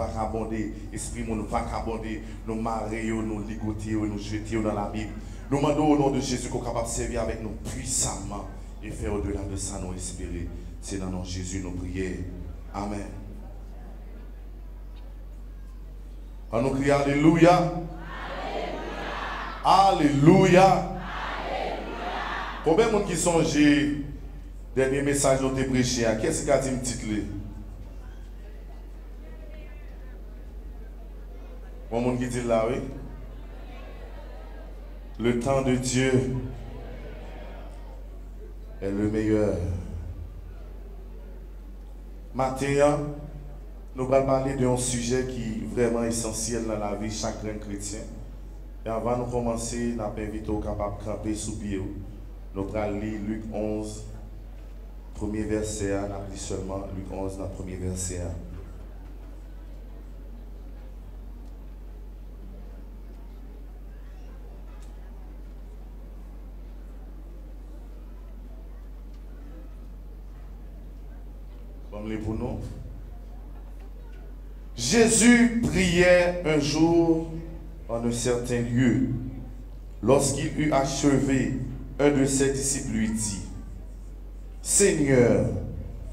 pas abonder, esprit nous pas abonder, nous marier, nous ligoter, nous jeter dans la Bible. Nous demandons au nom de Jésus qu'on soit capable de servir avec nous puissamment et faire au-delà de ça nous espérer. C'est dans le nom de Jésus nous prions. Amen. On nous crie Alléluia. Alléluia. Combien de gens qui songent dernier message dont tu as prêché? Qu'est-ce qu'il a dit un titre? Bon monde qui dit là, oui. Le temps de Dieu est le meilleur. Maintenant, nous allons parler d'un sujet qui est vraiment essentiel dans la vie de chaque chrétien. Et avant de commencer, nous invitons capable de camper sous pied. Nous allons lire Luc 11, premier verset. Nous allons lire seulement Luc 11, dans le premier verset. Pour nous. Jésus priait un jour en un certain lieu. Lorsqu'il eut achevé, un de ses disciples lui dit: Seigneur,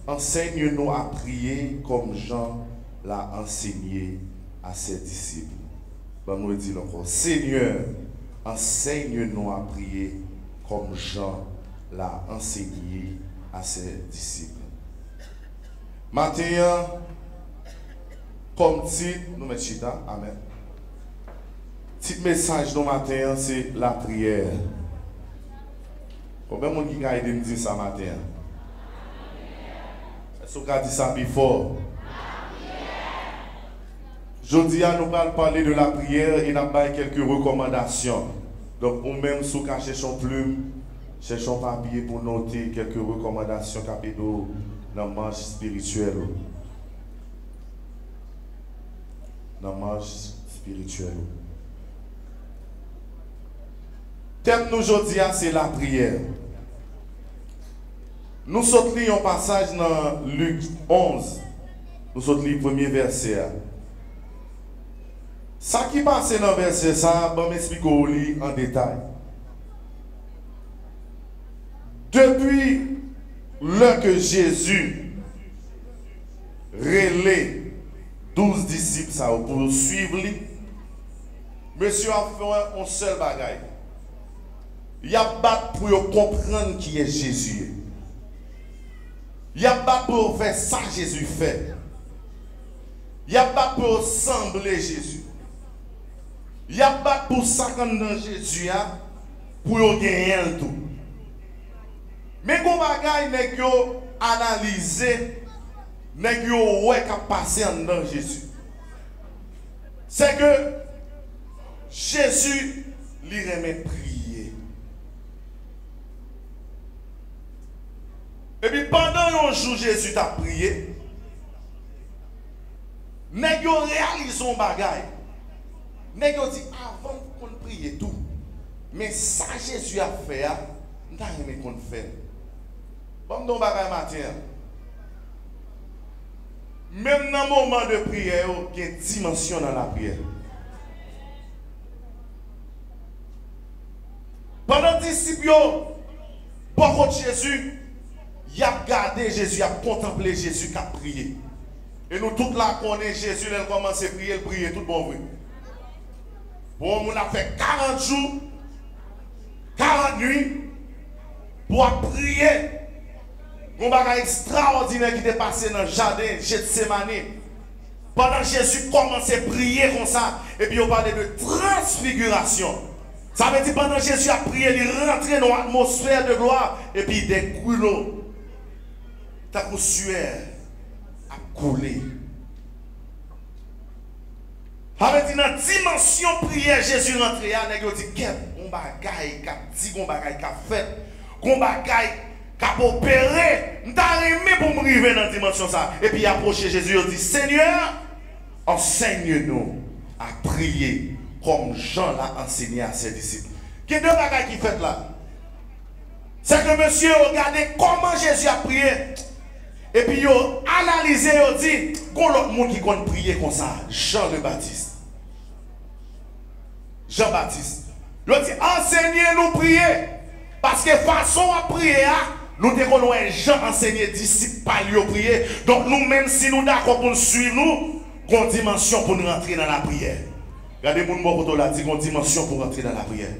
enseigne-nous à prier comme Jean l'a enseigné à ses disciples. Bon, nous disons encore: Seigneur, enseigne-nous à prier comme Jean l'a enseigné à ses disciples. Maintenant, comme titre, nous mettons chita, amen. Petit message de matin, c'est la prière. Combien de monde qui a aidé me dire ça matin? Est-ce qu'on a dit ça plus fort? Aujourd'hui, nous allons parler de la prière et nous allons quelques recommandations. Donc, ou même si vous cherchez une plume, cherchez un papier pour noter quelques recommandations capitaux dans la marche spirituelle. Dans la marche spirituelle. Thème nous aujourd'hui, c'est la prière. Nous sautons un passage dans Luc 11. Nous sautons le premier verset. Ça qui passe dans le verset, ça, je vais m'expliquer en détail. Depuis l'heure que Jésus relève 12 disciples ça, pour suivre lui, monsieur a fait un seul bagaille. Il a battu pour comprendre qui est Jésus. Il a battu pour faire ça Jésus fait. Il a battu pour ressembler Jésus. Il a battu pour ça dans Jésus pour gagner tout. Mais quand bagaille n'est que analyser, n'est que ouais qu'a passé dans Jésus. C'est que Jésus lui remet prier. Et puis pendant un jour Jésus t'a prié, n'est que réalise son bagaille. N'est que dit avant qu'on prie tout. Mais ça Jésus a fait, nous avons aimé qu'on fait. Bon, nous bagaille matin. Même dans le moment de prière, il y a une dimension dans la prière. Pendant les disciples, beaucoup de Jésus, il a gardé Jésus, il a contemplé Jésus qui a prié. Et nous tous là connaissons Jésus, il a commencé à prier, il priait tout bon vrai. Bon, on a fait 40 jours, 40 nuits pour prier. Un bagage extraordinaire qui est passé dans le jardin Gethsemane. Pendant que Jésus commençait à prier comme ça, et puis on parlait de transfiguration. Ça veut dire pendant que Jésus a prié, il rentrait dans l'atmosphère de gloire, et puis des coulots, ta sueur a coulé. Ça veut dire dans la dimension prière, Jésus rentrait, il dit qu'est-ce qu'on bagaille, qu'est-ce qu'on bagaille, qu'est-ce fait, qu'on bagaille. Qui opéré, nous avons pour me arriver dans la dimension ça. Et puis il approché Jésus, il dit: Seigneur, enseigne-nous à prier comme Jean l'a enseigné à ses disciples. Il y a deux bagages qui fait là. C'est que monsieur, regardez comment Jésus a prié. Et puis, ils ont analysé, ils ont dit, qu'on l'autre monde qui compte prier comme ça, Jean le Baptiste. Jean-Baptiste. Ils ont dit, enseignez-nous prier. Parce que façon à prier, nous devons Jean enseigner disciples par lui prier. Donc, nous, même si nous d'accord pour nous suivre, nous, qu'on dimension pour nous rentrer dans la prière. Regardez, mon mot là dit qu'on dimension pour rentrer dans la prière.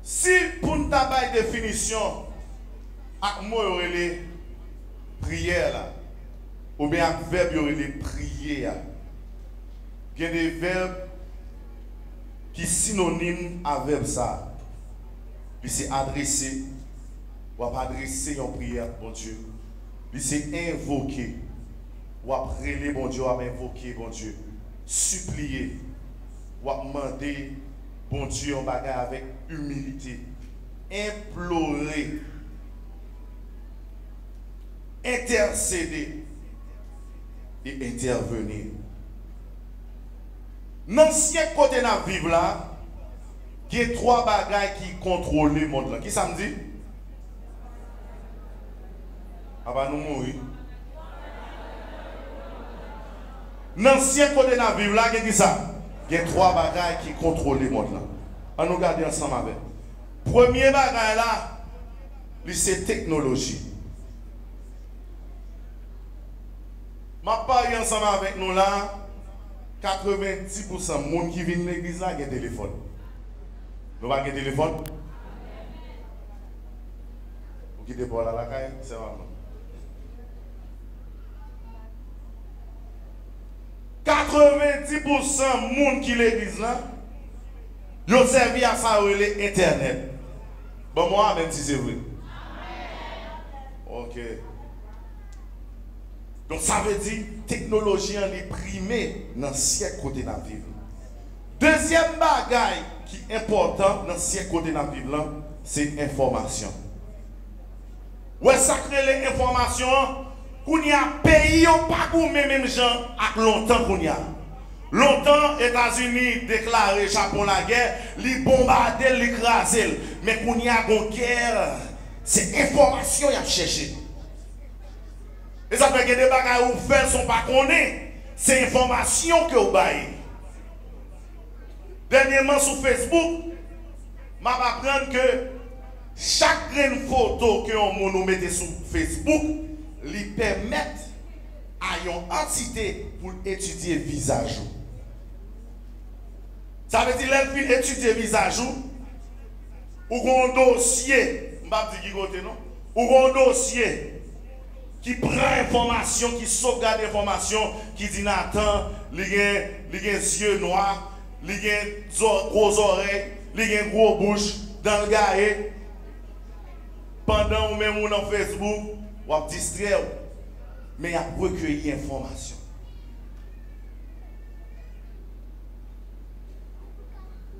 Si pour nous avoir une définition, avec moi, il y aurait les prières là, ou bien avec verbe, il y aurait les prières. Il y a des verbes qui sont synonymes avec ça. Puis c'est adresser, ou adresser une prière, bon Dieu. Puis c'est invoquer, ou appeler, bon Dieu, ou invoquer, bon Dieu. Supplier, ou demander, bon Dieu, en bagarre avec humilité. Implorer, intercéder et intervenir. Dans ce côté de vivre là, il y a trois bagages qui contrôlent le monde là. Qui ça me dit? Ah bah nous mourir. Dans ce côté de vivre là, il y a ça. Il y a trois bagages qui contrôlent le monde là. On nous regarde ensemble avec. Premier bagage là, c'est technologie. Ma parole ensemble avec nous là. 90% de gens qui viennent à l'église ont un téléphone. Vous avez un téléphone? Vous quittez pas la caille? C'est vraiment. 90% de gens qui sont à l'église là, ils ont servi à ça sur Internet. Bon, moi, même si c'est vrai. Ok. Donc ça veut dire technologie en est primée dans le siècle côté de la vie. Deuxième bagaille qui est important dans le siècle côté de la vie, c'est l'information. Ouais, ça crée les informations qu'on y a pays pas comme même gens à longtemps qu'on y a. Longtemps, États-Unis déclaré Japon la guerre, les bombarder, les écraser. Mais qu'on y a une guerre, c'est information qu'il a cherché. Et ça fait que des bagages où faire sont pas connus. C'est information que vous baillez. Dernièrement sur Facebook, je vais apprendre que chaque grande photo que on mette sur Facebook lui permet à une entité pour étudier le visage. Ça veut dire qu'elle fait étudier le visage ou un dossier, je ne vais pas dire qui côté non, ou un dossier qui prend information, qui sauvegarde l'information, qui dit Nathan, il a des yeux noirs, il a des gros oreilles, il a des gros bouches dans le gars. Pendant ou même dans Facebook, ou à distraire, mais il a recueilli l'information.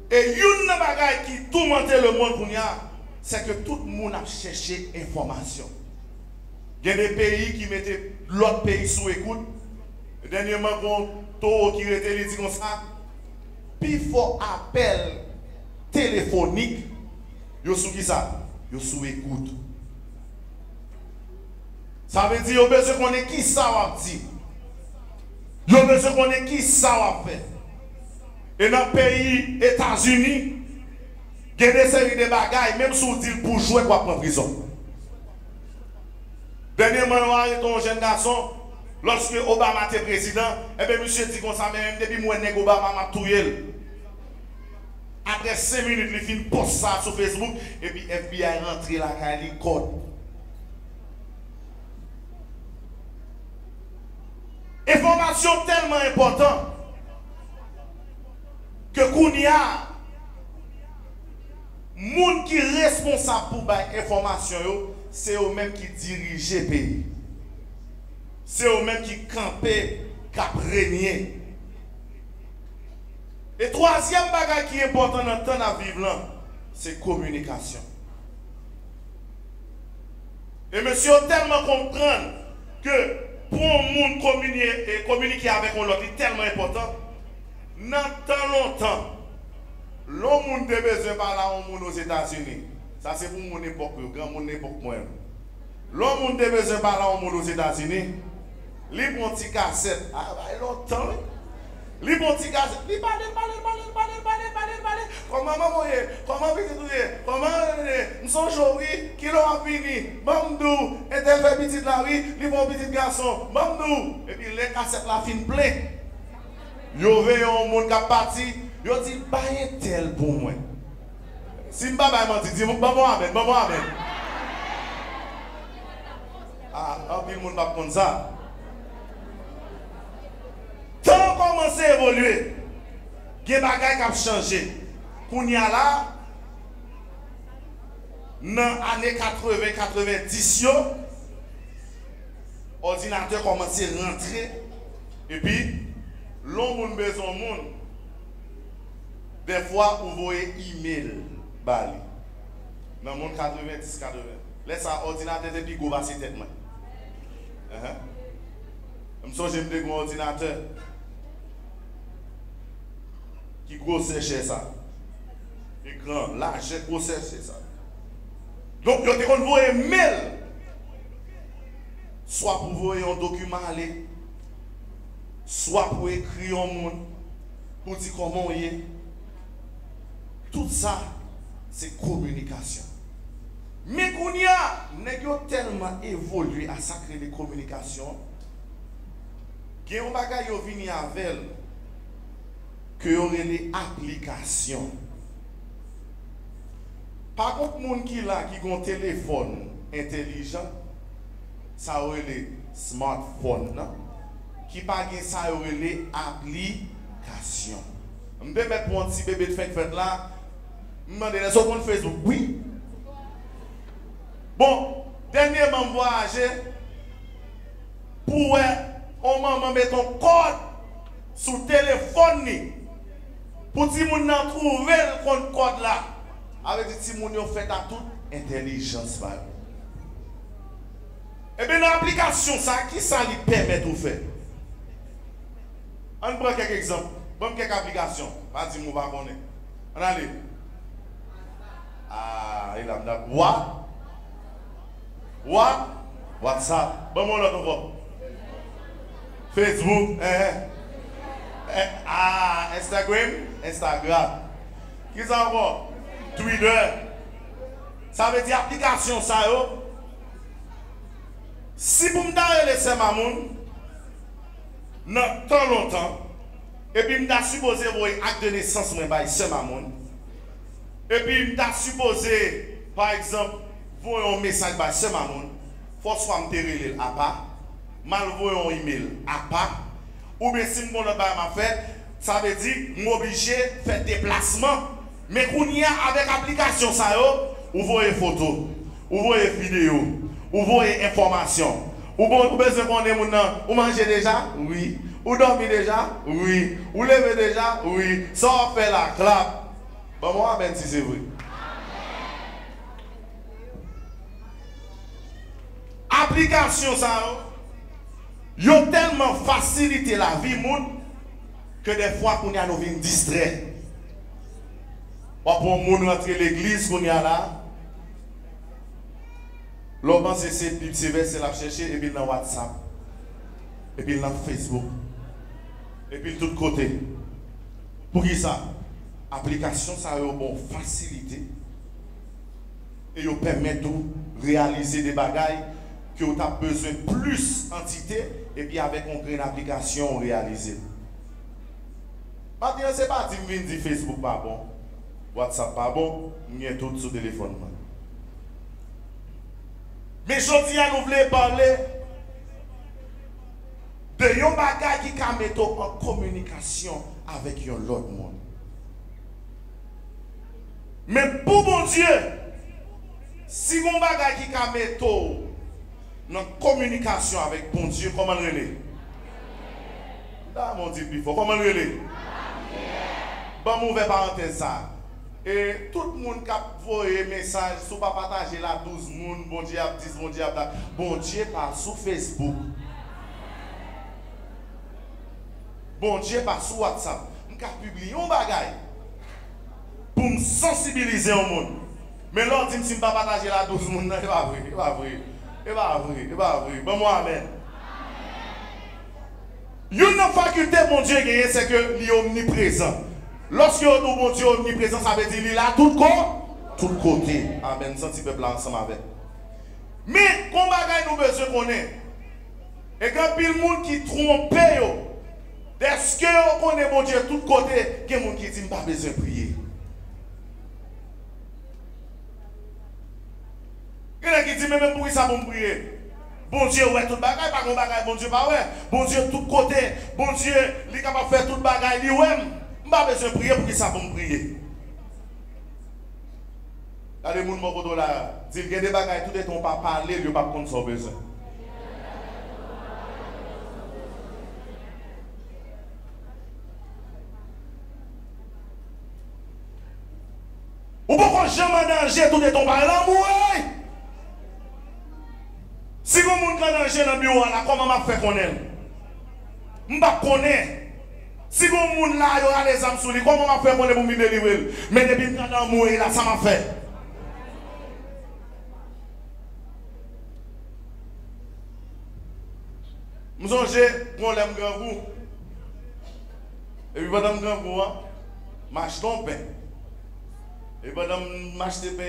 Et une bagaille qui tourmente le monde, c'est que tout le monde a cherché l'information. Il y a des pays qui mettaient l'autre pays sous écoute. Dernièrement, on taux qui était dit comme ça. Puis il faut appel téléphonique. Yo sous qui ça? Yo sous écoute. Ça veut dire que besoin qu'on ait qui ça va dire. Yo besoin qu'on ait qui ça va faire. Et dans le pays États-Unis, il y a des séries de bagailles, même si on dit pour jouer quoi prendre prison. Dernièrement, on a arrêté un jeune garçon, lorsque Obama était président, et bien monsieur dit comme ça, même depuis moi, Obama m'a touillé. Après 5 minutes, il finit poste ça sur Facebook, et puis FBI est rentré la Cali code. Information tellement importante que Kounia, moun qui est responsable pour l'information, c'est eux-mêmes qui dirigent le pays. C'est eux-mêmes qui campent, qui règnent. Et troisième bagage qui est important dans le temps à vivre, c'est communication. Et monsieur tellement comprendre que pour un monde communiquer avec l'autre est tellement important. Dans tant longtemps, l'homme a besoin de parler aux États-Unis. Ça c'est pour mon époque, grand mon époque moi. L'homme monde a besoin de parler au monde aux États-Unis. Li bon petit cassette, ah bah longtemps. Li bon petit cassette, li parle. Comment maman comment petit nous sommes jouri, qui l'ont fini. Bamdou, et tel fait petit la oui, li bon petit garçon. Bamdou, et puis les cassettes la fin plein. Yo veille un monde qui a parti, yo dit pas un tel pour moi. Si m'pa ba menti, dis moi amen, amen. Ah, en pile monde pas prendre ça. Tant commence à évoluer, il y a des choses qui ont changé. Qu'on y a là, dans les années 80-90, l'ordinateur commence à rentrer. Et puis, l'homme a besoin de monde. Des fois, vous voyez email. Dans le monde 90-80. Laisse l'ordinateur depuis que vous passez tête. Je me suis dit un ordinateur qui grossait chez ça. Écran, large, grossait chez ça. Donc, vous avez envoyé un mail. Soit pour envoyer un document aller, soit pour écrire un monde, pour dire comment il est. Tout ça, c'est communication. Mais qu'on y a, nous avons tellement évolué à sacrer les communications. Il y a un bagage qui vient avec que y aurait des applications. Par contre, les gens qui ont un téléphone intelligent, ça aurait les smartphones, qui pas ça aurait les applications. Je vais mettre pour un petit bébé de fête là, je vais demander sur mon Facebook. Oui. Bon, dernièrement, voyagé pour on maman met ton code sur le téléphone pour que les gens trouvent le code là. Avec des petits gens fait à toute intelligence. Et bien l'application, ça, qui ça lui permet de faire? On prend quelques exemples. Bon, quelques applications. Vas-y, on va connaître. On allez. Ah, il a dit. WhatsApp. Bon, on l'a encore. Facebook. Instagram. Qui ça encore? Twitter. Ça veut dire application, ça, yo. Si vous me donnez les mamoun, dans tant longtemps, et puis je suis supposé voir acte de naissance, moi, c'est mamoun. Et puis je suis supposé, par exemple, voir un message, c'est mamoun. Il faut soit me terrer à part, mal voir un email à part, ou bien si je ne pas ma fête, ça veut dire que je suis obligé de faire déplacement. Mais qu'on y a avec l'application, ça, vous voyez photos, vous voyez vidéos, vous voyez informations. Vous besoin qu'on ait vous mangez déjà? Oui. Vous dormez déjà? Oui. Vous levez déjà? Oui. Ça fait la clap. Bon, moi, ben si c'est vrai. Application, ça, ils ont tellement facilité la vie, que des fois, qu'on y a nos vies distraits. Pour moun rentrer l'église qu'on y a là, l'homme c'est verset la chercher et puis dans WhatsApp, et puis dans Facebook, et puis de tous côtés. Pour qui ça? Application ça a une bonne facilité et il permet de réaliser des bagailles que vous avez besoin plus d'entités et puis avec une application réalisée. Maintenant c'est pas dire Facebook pas bon. WhatsApp pas bon, il y a tout sur le téléphone. Mais je dis à nous voulons parler de yon bagay qui ka mettre en communication avec yon l'autre monde. Mais pour mon Dieu, si yon bagay qui ka mettre en communication avec bon Dieu, comment le relais? Là, mon Dieu, comment le relais? Bon, mauvais parenthèse ça. Et tout le monde qui a envoyé un message, si vous ne partagez la 12 personnes, bon Dieu a 10, bon Dieu a 10, bon Dieu passe sur Facebook. Bon Dieu passe sur WhatsApp. Je vais publier un bagage pour me sensibiliser au monde. Mais l'autre dit, si je ne pas partager la 12 personnes, il va vrai, il va vrai, il va vrai, il va vrai. Bon, moi, amen. Une faculté, mon Dieu, c'est que il est omniprésent. Lorsque nous, mon Dieu, omniprésent, ça veut dire qu'il est là tout côté. Amen. Senti peuple là ensemble avec. Mais, qu'on bagaille nous besoin qu'on ait. Et quand il y a des gens qui trompent, est-ce que on connaît mon Dieu tout côté, il y a des gens qui disent pas besoin de prier. Il y a qui disent même pour ça pour prier. Bon Dieu, ouais, tout bagaille, pas de bagaille, bon Dieu, pas ouais. Bon Dieu, tout côté, bon Dieu, il est capable de faire tout bagaille, il ouais, je pas besoin de prier pour ça pour prier. Il y a des gens qui disent qu'il y a des bagailles, tout est ton pas parler, il n'y a pas de son besoin. Ou pourquoi jamais danger, tout est ton pas l'amour? Si vous avez un danger dans le bureau, comment je fais connaître? Je ne sais pas connaître. Si vous avez un là, il y a les âmes sur lui, comment je fais connaître pour me délivrer? Mais depuis que je suis mourir, là, ça m'a fait. Je songe, pour l'aime grand goût. Et puis pendant grand goût, je m'achète ton pain. Et pendant que je m'achète pain,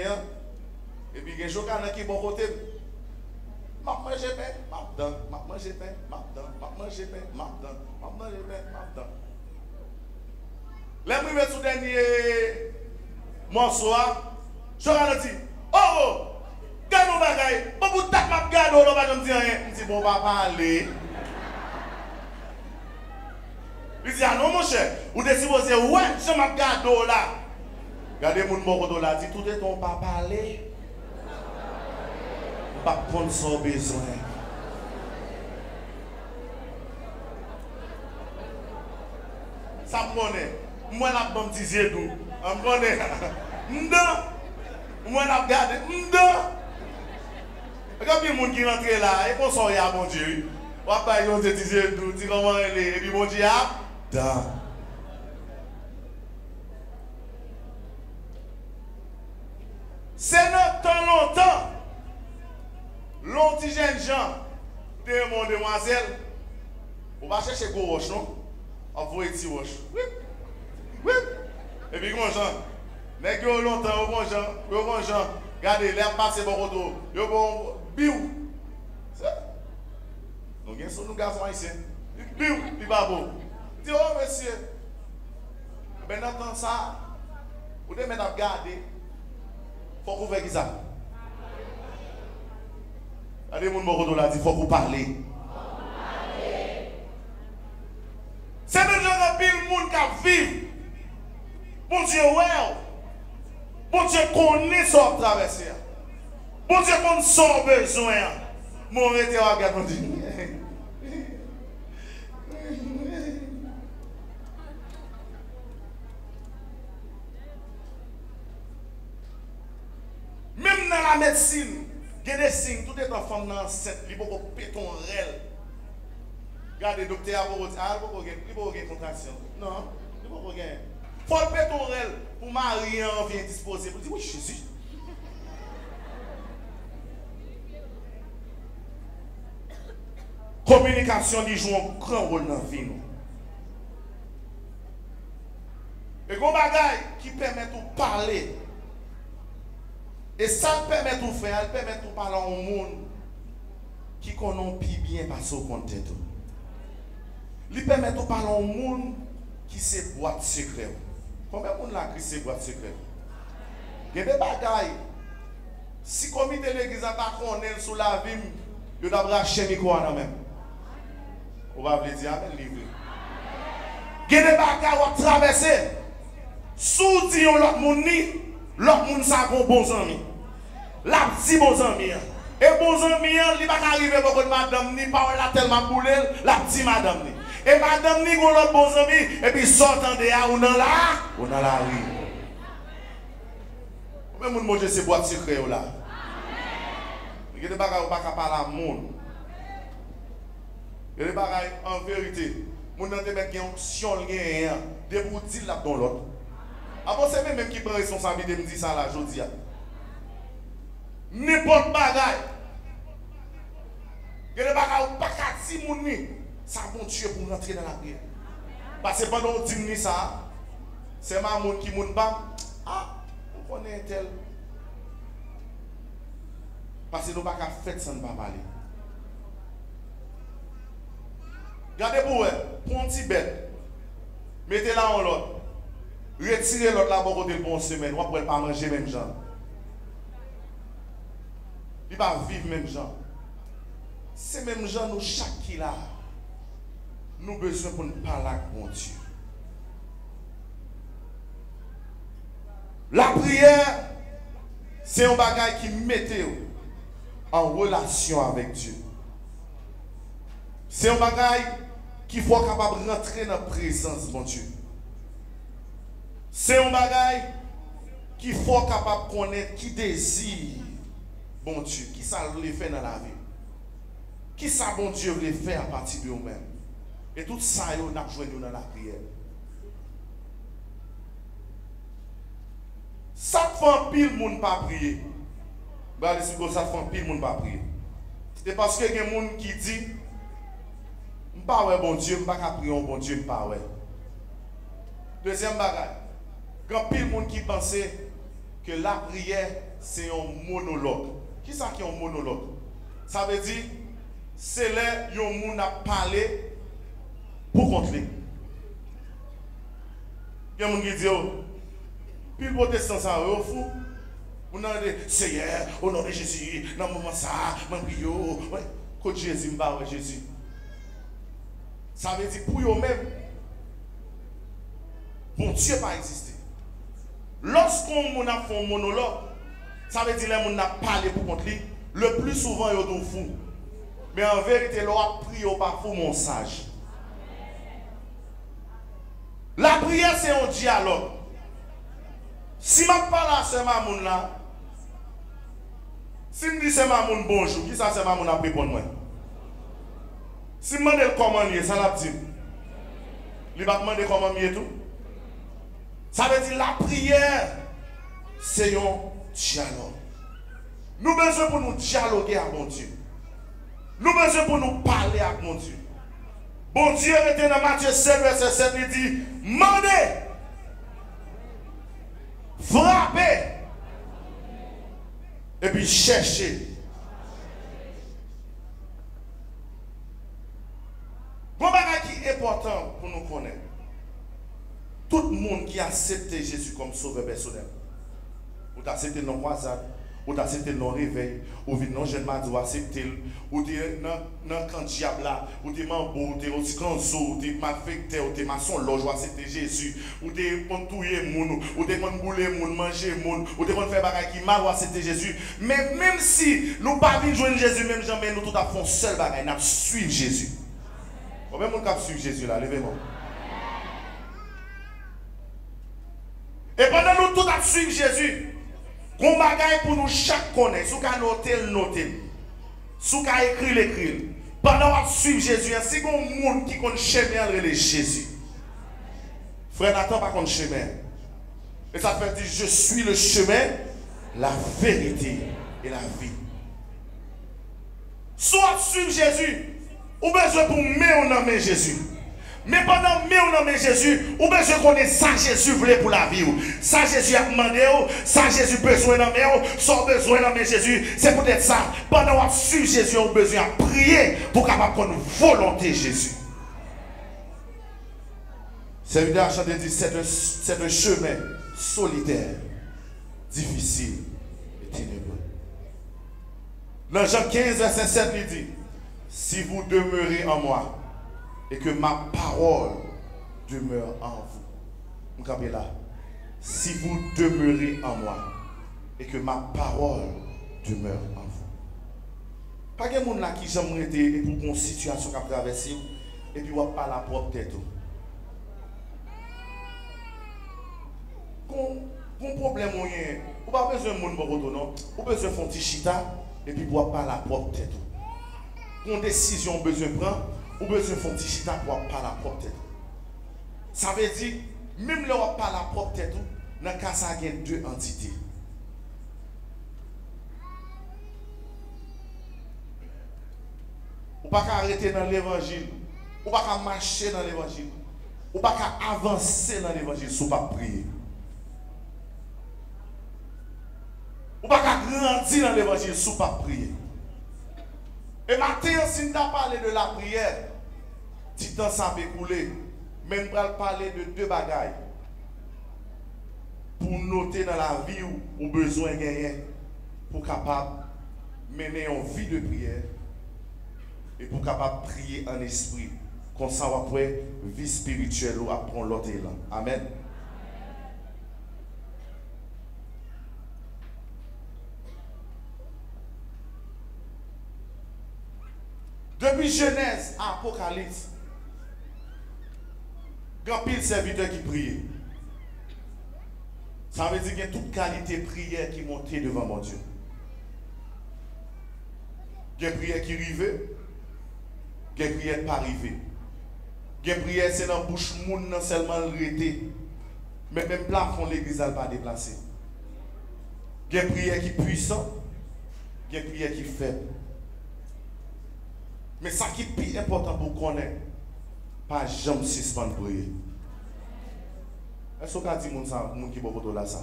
et puis il y a un chocolat qui est bon côté. Je mange pain, je mange pain, je mange pain, je mange pain. Les premiers sous dernier morceau, je ralentis. Oh, garde nos bagailles. Bon, vous tapez ma garde, on va me dire rien. Je dis, bon, papa, allez. Il dit, ah non, mon cher, vous décidez, ouais, je m'en garde là. Regardez mon mort là, dit, tout est ton papa, allez. Pas prendre son besoin. Ça me connaît. Moi, la bonne disait tout. Je me connais. Moi, la regarde. Quand il y a des gens qui rentrent là, et qu'on sort là, mon Dieu. Papa, ils ont dit tout. Dis comment elle est. Et puis, mon Dieu, dans. C'est notre temps longtemps. L'autre jeune gens, de mon demoiselle, on va chercher gros roche, non? On va voir petit roche. Oui. Et puis, comment gens? Les gens longtemps, bon gens, regardez, l'air passe bon retour. Yo bon, biou. Nous avons nos garçons ici. Biou, il va beau. Dis, oh monsieur, ben dans ça, vous devez mettre à regarder. Il faut qu'on fasse ça. Allez, mon moro là dit, il faut vous parler. C'est même gens qui monde qui vivent. Bon Dieu, ouais. Bon Dieu connaît son traversée. Bon Dieu connaît son besoin. Mon été à regarder, mon Dieu. Même dans la médecine, il y a des signes, tout est en forme d'enceinte, il faut péter ton réel. Regardez, le docteur, il faut avoir une contraction. Non, il faut avoir. Il faut péter ton réel pour Marie vient disposer. Pour dire, oui, Jésus. Communication, il joue un grand rôle dans la vie. Et qu'on bagaille qui permet de parler. Et ça permet de faire, elle permet de parler au monde qui connaît plus bien parce qu'on compte tout. Il permet de parler au monde qui se boîte secret. Combien de monde là qui se boîte secret? Il y a des bagailles. Si le comité de l'église a connaît sous la vie, il doit racheter micro en même. On va vous dire, amen, livre. Il y a des bagailles à traverser. Sous dit l'autre monde ni. L'autre monde ça bon bons amis. La petite bons amis. Et bons amis, il va pas arriver beaucoup de madame ni pas là tellement boulé, la petite madame ni. Et madame ni gon l'autre bons amis et puis sortant de là ou dans la rue. Même mon Dieu c'est boîte secret là. Il y a des bagages pas parler à monde. Il y a des bagages en vérité. Mon dans te mettre qui onction lien de pour dire là dans l'autre. Avant c'est même qui prend responsabilité me dit ça là jodi. n'importe bagaille. Il y a des bagailles où pas qu'à dire mon ni. Ça bon Dieu pour rentrer dans la prière. Parce que pendant qu'on dit ça, c'est ma monde qui moun pas. Ah, on connaît tel. Parce que nous pas qu'à faire ça ne pas parler. Regardez pour vous, pour un petit bête. Mettez-la en l'autre. Retirez l'autre là pour côté le bon semaine. On ne pourrait pas manger même gens. Il va vivre même gens. C'est même gens nous chaque qui là. Nous besoin pour nous parler avec mon Dieu. La prière, c'est un bagage qui met en relation avec Dieu. C'est un bagage qu'il faut capable de rentrer dans la présence de mon Dieu. C'est un bagage qu'il faut capable de connaître qui désire bon Dieu, qui ça veut faire dans la vie. Qui ça bon Dieu veut faire à partir de nous-mêmes. Et tout ça, on a besoin dans la prière. Ça fait un pile monde pas prier. Ça fait un pile monde pas prier. C'est parce que il y a des gens qui disent pas ouais bon Dieu, pas qu'à prier bon Dieu, pas ouais. Deuxième bagage. Quand pile monde qui pensait que la prière c'est un monologue. Qui ça qui est un monologue? Ça veut dire c'est là où un monde a parlé pour contrer. Il y a des gens qui disent puis le protestant ça est fou. On a dit Seigneur, au nom de Jésus, dans le moment ça, je prie. Quand Jésus me parle Jésus. Ça veut dire pour eux-mêmes, bon Dieu pas existé. Lorsqu'on a fait un monologue, ça veut dire que l'on a parlé pour contre lui. Le plus souvent, ils sont fous. Mais en vérité, l'on a prié pas fou, mon sage. La prière, c'est un dialogue. Si je parle à ce mamoun là, si je dis ce mamoun bonjour, qui ça ce mamoun a répondre moi? Si je demande comment il est, ça l'a dit. Il va demander comment il est tout. Ça veut dire la prière, c'est un dialogue. Nous avons besoin pour nous dialoguer avec mon Dieu. Nous avons besoin pour nous parler avec mon Dieu. Bon Dieu était dans Matthieu 7, verset 7, il dit, demandez, frappez, et puis cherchez. Bon bagage qui est important pour nous connaître. Tout le monde qui a accepté Jésus comme sauveur personnel, ou tu as accepté nos croisades, ou tu as accepté nos réveils, ou tu as jeune mari, ou accepté, ou tu es dans le camp diable là, ou tu es mambo, ou tu es aussi canzo, ou tu es malfecté, ou tu es maçon loge, ou accepté Jésus, ou tu es tuer moun, ou tu es bouler moun, manger moun, ou tu es faire bagay qui mal, ou accepté Jésus. Mais même si nous ne pas venir joindre Jésus, même jamais nous tout à fond seul bagay, nous suivre Jésus. Combien de monde qui suivre Jésus là, levez-moi. Et pendant nous tout à suivre Jésus, on bagaille pour nous chaque connaître, sous qu'à noter, sous qu'à écrire. Pendant qu'on suivre Jésus, si on a un monde qui connaît le chemin, c'est Jésus. Frère Nathan, pas contre chemin. Et ça fait dire, je suis le chemin, la vérité et la vie. Soit suivre Jésus, ou besoin pour mettre Jésus. Mais pendant que nous Jésus, ou besoin qu'on ait ça Jésus voulait pour la vie. Ça Jésus a demandé, ça Jésus besoin d'en sans besoin d'en Jésus. C'est peut-être ça. Pendant que suivre Jésus, on a besoin de prier pour capable qu'on volonté Jésus. C'est une chanter dit c'est un chemin solitaire, difficile et ténébreux. Dans Jean 15, verset 7, il dit, si vous demeurez en moi, et que ma parole demeure en vous. Vous comprenez là? Si vous demeurez en moi et que ma parole demeure en vous. Pas de monde là qui j'aimerais été pour une situation qui a traversé et puis on pas la propre tête. Quand problème on pas besoin de monde pour non, on besoin de faire un petit chita et puis on pas la propre tête. Quand décision besoin de prendre ou besoin de faire un petit chita pour pas la propre tête. Ça veut dire, même si on pas la propre tête, dans le cas ça, il y a deux entités. pas arrêter dans l'évangile, ou pas marcher dans l'évangile, ou pas avancer dans l'évangile si vous pas prier. Ou pas grandir dans l'évangile si vous pas prier. Et maintenant, si nous avons parlé de la prière, petit temps ça peut couler, mais nous allons parler de deux bagailles pour noter dans la vie où besoin de gagner pour capable mener une vie de prière et pour capable prier en esprit. Comme ça, après, vie spirituelle ou apprendre l'autre élan. Amen. Depuis Genèse à Apocalypse, grand pile serviteur qui prie. Ça veut dire qu'il y a toute qualité de prière qui monte devant mon Dieu. Il y a une prière qui arrive, il y a une prière qui pas arrivée. Il y a une prière c'est dans la bouche moun non seulement le rété, mais même plafond l'église n'a pas déplacé. Il y a une prière qui est puissante, il y a une prière qui est faible. Mais ça qui est plus important pour connaître, pas jamais suspendre prier. Est-ce que vous avez dit ça, moun qui beaucoup là ça?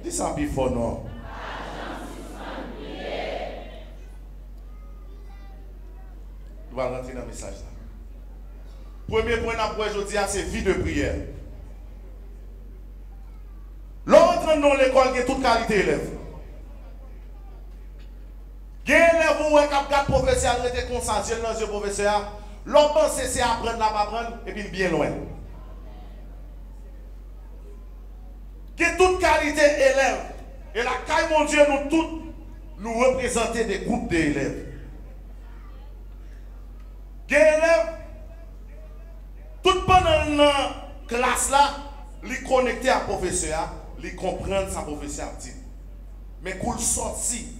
Dis ça plus fort non. On va rentrer dans le message là. Premier point d'après aujourd'hui, c'est vie de prière. L'autre dans l'école, il y a toute qualité d'élève. Il y a un élève où il y a un professeur qui est consciencieux dans ce professeur. L'autre pense c'est apprendre, là, pas apprendre, et puis bien loin. Il y a toute qualité d'élève. Et la caille, mon Dieu, nous tous, nous représentons des groupes d'élèves. Il y a un élève, tout pendant la classe là, il connecté à professeur, il comprend sa professeur dit. Mais quand il sorti,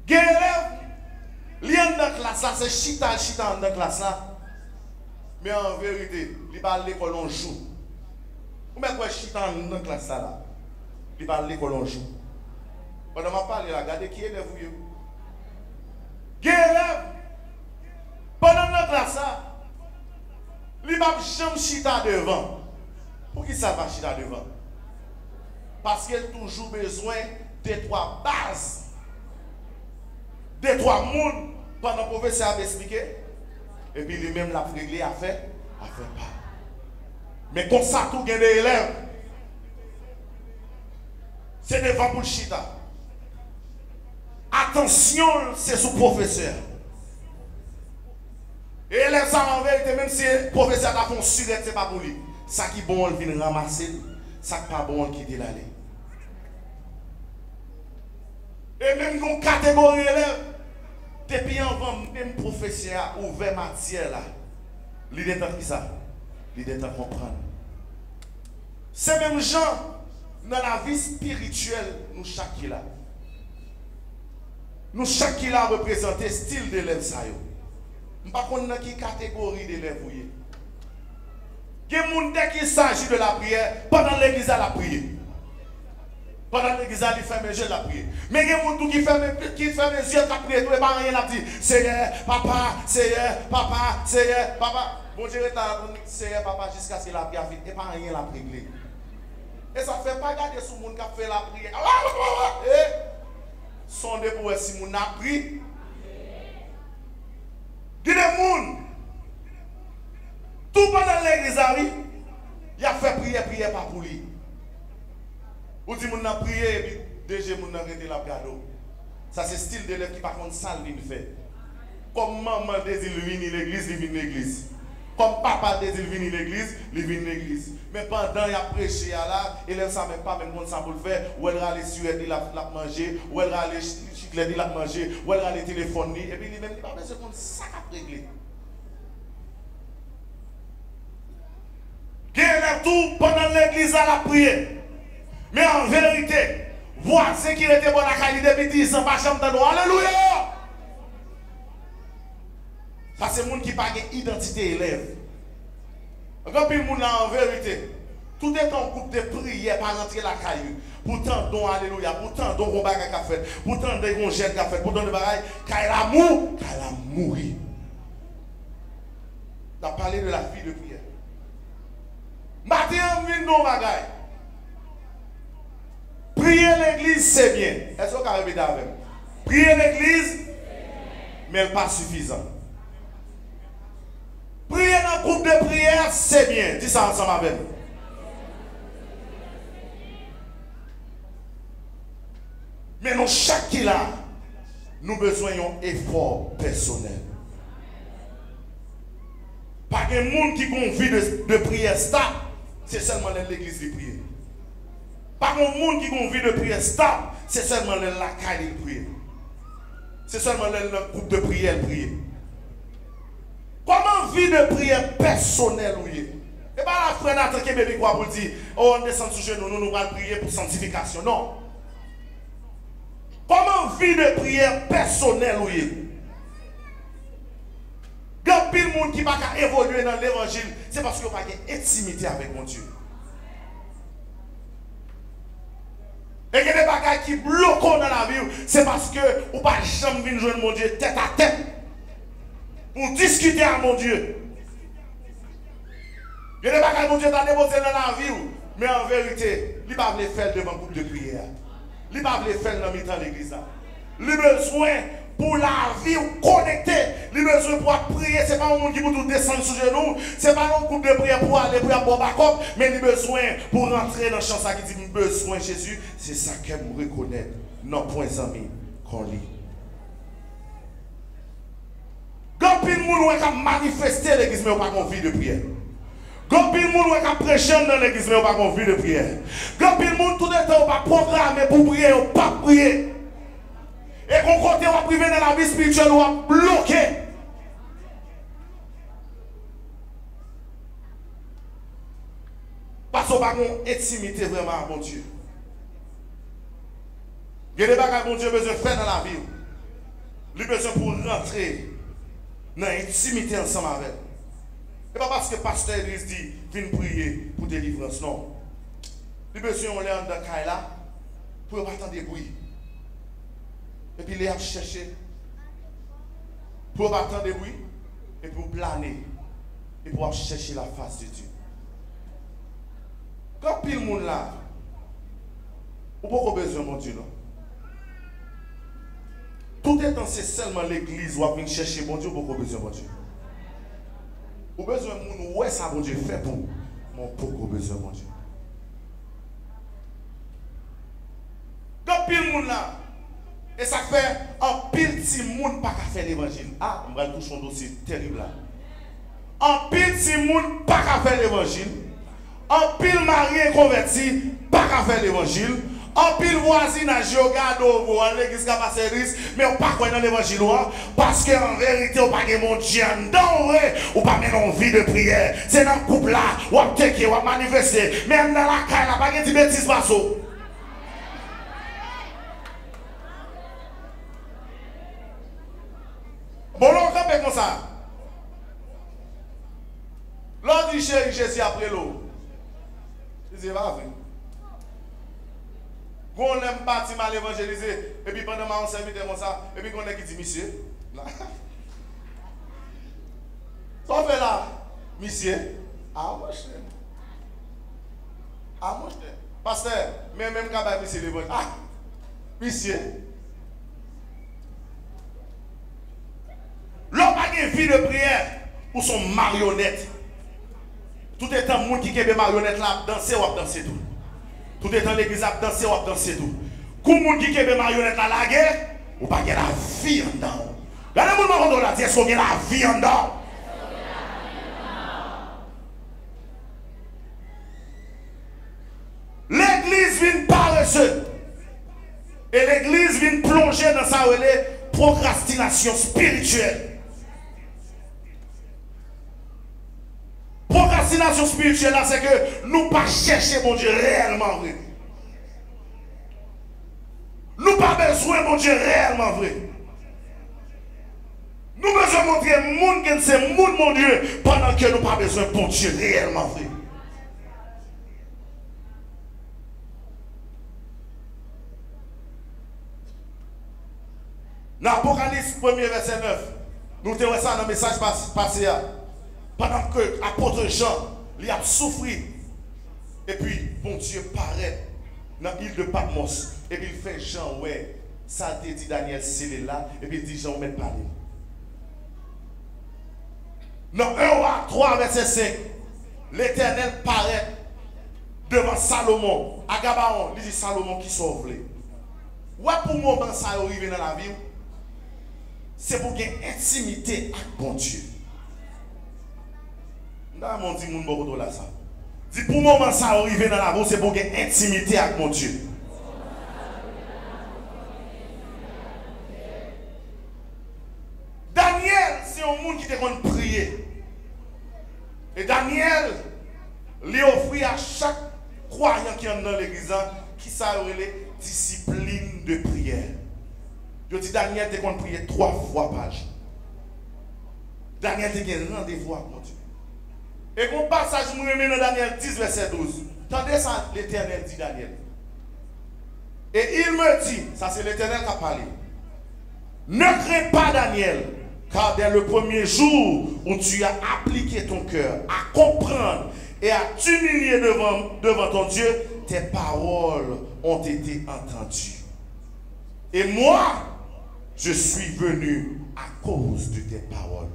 il y a un élève, il est dans la classe là, c'est chita dans la classe là. Mais en vérité, il va à l'école on joue. Ou bien quoi chita dans la classe là, il va à l'école on joue. Pendant que je parle, regardez qui est élève. Qui est élève? Pendant notre classe, il va jamais chita devant. Pour qui ça va chita devant? Parce qu'il a toujours besoin de trois bases. De trois mondes. Pendant que le professeur a expliqué. Et puis lui-même l'a réglé à faire pas. Mais comme ça, tout gagne des élèves. C'est devant pour le chita. Attention, c'est sous professeur. Et les en vérité, même si le professeur a fait un surette, ce n'est pas pour lui. Ça qui est bon, il vient ramasser. Ça qui n'est pas bon, il quitte l'aller. Et même dans la catégorie élève, depuis avant, même professeur a ouvert matière là. Il est qui ça? Il est comprendre. Ces mêmes gens, dans la vie spirituelle, nous chaque là. Nous, chacun a représenté style d'élève. Je ne sais pas quelle catégorie d'élève vous êtes. Il y a des gens qui s'agit de la prière, pendant l'église à la prière. Pendant l'église à faire mes yeux la prière. Mais il y a des gens qui fait mes yeux la prière, tout le monde rien à dire. Seigneur, papa, Seigneur, papa, Seigneur, papa. Bon Dieu, Seigneur, papa, jusqu'à ce que la prière finisse. Et pas rien la prière. Et ça ne fait pas garder sur le monde qui a fait la prière. Sondez pour voir si mon a pris. Il y a des gens, tout pendant l'église, il a fait prière pas pour lui. Ou dit mon a prié et puis déjà mon a arrêté la prière. Ça c'est style d'élève qui par contre ça il fait. Comme maman désire venir l'église, il vient l'église. Comme papa désire venir l'église, il vient l'église. Mais pendant il a prêché là, élève ça même pas même comme ça pour le faire, ou elle va aller sur il a manger, ou elle va aller chiclet il a manger, ou elle va aller téléphoner et puis lui-même il pas besoin de ça à régler. Qui élève tout pendant l'église à la prière. Mais en vérité, voici qu'il était bon à la qualité depuis 10 ans, pas jamais dans alléluia. Ça c'est le monde qui n'a pas d'identité élève. Quand il y a en vérité, Tout est en groupe de prière pour rentrer la caillou. Pourtant, don alléluia. Pourtant, don bagarre qu'a fait. Pourtant, don gène qu'a fait. Pourtant, don bagarre. Car l'amour, car l'amour. Tu as parlé de la vie de prière. Matin, on vient dans bagaille. Prier l'église, c'est bien. Est-ce que vous avez répété avec moi? Prier l'église, mais elle n'est pas suffisante. Prier dans un groupe de prière, c'est bien. Dis ça ensemble avec nous. Mais nous, chaque qui là, nous besoin d'un effort personnel. Pas de monde qui a une vie de prière stable, c'est seulement l'église de prière. Pas de monde qui a une vie de prière stable, c'est seulement la caille de prière. C'est seulement le groupe de prière prier. Comment vie de prière personnelle ou est? Et pas la frère Nathan québécois pour dire, oh on descend sur genoux, nous allons prier pour sanctification. Non. Comment vie de prière personnelle ou est? Il y a pile de monde qui ne peut pas évoluer dans l'évangile, c'est parce qu'il n'y a pas d'intimité avec mon Dieu. Et il y a des bagages qui bloquent dans la vie, c'est parce que vous ne pouvez pas jamais venir joindre mon Dieu tête à tête pour discuter avec mon Dieu. Il y a des bagages que mon Dieu t'a déposé dans la vie, mais en vérité, il ne peut pas le faire devant un groupe de prière. Il ne peut pas le faire dans le milieu de l'église. Il a besoin pour la vie connectée. Il a besoin pour prier. Ce n'est pas un monde qui peut descendre sur genoux. Ce n'est pas un groupe de prière pour aller pour un bon backup. Mais il a besoin pour rentrer dans le champ qui dit besoin de Jésus. C'est ça qu'elle me reconnaît. Non, point amis qu'on lit. Quand il y a des gens qui ont manifesté l'église, mais pas envie de prière. Quand il y a des gens qui ont prêché dans l'église, mais pas envie de prière. Quand il y a des gens tout le temps pas programmé pour prier, ou pas prier. Et qu'on côté, on va priver dans la vie spirituelle, on va bloquer. Parce qu'on n'a pas une intimité vraiment à mon Dieu. Il y a des bagages que mon Dieu a besoin de faire dans la vie. Il a besoin pour rentrer dans l'intimité ensemble avec. Et pas parce que le pasteur Église dit, viens prier pour délivrance, non. Il a besoin d'aller dans le cas là pour ne pas entendre des bruits. Et puis il a cherché pour ne pas entendre des bruits et pour planer et pour chercher la face de Dieu. Quand pile le monde là, on n'a pas besoin de mon Dieu, non? Tout est dans seulement l'église où on vient chercher mon Dieu, on n'a pas besoin de mon Dieu. On a besoin de mon ouais, ça mon Dieu fait pour mon beaucoup besoin de mon Dieu. Quand pile le monde là, et ça fait un pile petit monde pas qu'à faire l'évangile. Ah, on va toucher un dossier terrible là. Un pile petit monde pas qu'à faire l'évangile. Un pile marié converti pas qu'à faire l'évangile. Un pile voisinage regarde au l'église qui a passé risque, mais on pas dans l'évangile parce qu'en vérité on pas de mon Dieu dedans, ou pas même en vie de prière. C'est dans le couple là, ou à tecker, ou à manifester, même dans la caille là, pas de bêtises basso. Bon, on campe comme ça. L'on dit chéri Jésus après l'eau. Il dit, va venir. On l'aime partir mal évangéliser. Et puis pendant ma on s'invite comme ça. Et puis on est qui dit, monsieur. Ça fait là, monsieur. Ah, moi, je t'aime. Ah, moi, je t'aime. Pasteur, même quand monsieur l'évangile. Ah, monsieur. L'homme a une vie de prière ou son marionnette. Tout est un monde qui est marionnette là, danser ou danser tout. Tout est dans l'église à danser ou danser tout. Comme monde qui est marionnette là, la guerre, ou pas la vie en dedans. Regardez le monde là, est-ce qu'on a la vie en dedans? L'église vient paresseuse. Et l'église vient plonger dans sa procrastination spirituelle. Procrastination spirituelle, c'est que nous ne pas chercher mon Dieu réellement vrai. Nous pas besoin de mon Dieu réellement vrai. Nous besoin montrer au monde que c'est monde mon Dieu pendant que nous pas besoin de mon Dieu réellement vrai. Dans l'Apocalypse 1er verset 9, nous avons ça dans le message passé. Pendant que l'apôtre Jean, il a souffert. Et puis, bon Dieu paraît dans l'île de Patmos. Et puis il fait Jean, ouais, ça a été dit Daniel, c'est là. Et puis il dit Jean, on met parler. Dans 1 roi 3, verset 5, l'Éternel paraît devant Salomon, à Gabaon. Il dit Salomon qui sauve. Ouais, pour moi, quand ça arrive dans la vie, c'est pour qu'il y ait intimité avec bon Dieu. Là, mon dit, mon beaucoup là ça. Dit pour moi, quand ça arrive dans la vie, c'est pour qu'il y ait intimité avec mon Dieu. Daniel, c'est un monde qui te compte prier. Et Daniel, lui offrit à chaque croyant qui est dans l'église, qui s'appelle discipline de prière. Je dis Daniel, tu compte prier 3 fois par jour. Daniel, tu as un rendez-vous avec mon Dieu. Et mon passage, je me remets dans Daniel 10, verset 12. Tendez ça, l'Éternel dit Daniel. Et il me dit, ça c'est l'Éternel qui a parlé. Ne crains pas Daniel, car dès le premier jour où tu as appliqué ton cœur à comprendre et à t'humilier devant ton Dieu, tes paroles ont été entendues. Et moi, je suis venu à cause de tes paroles.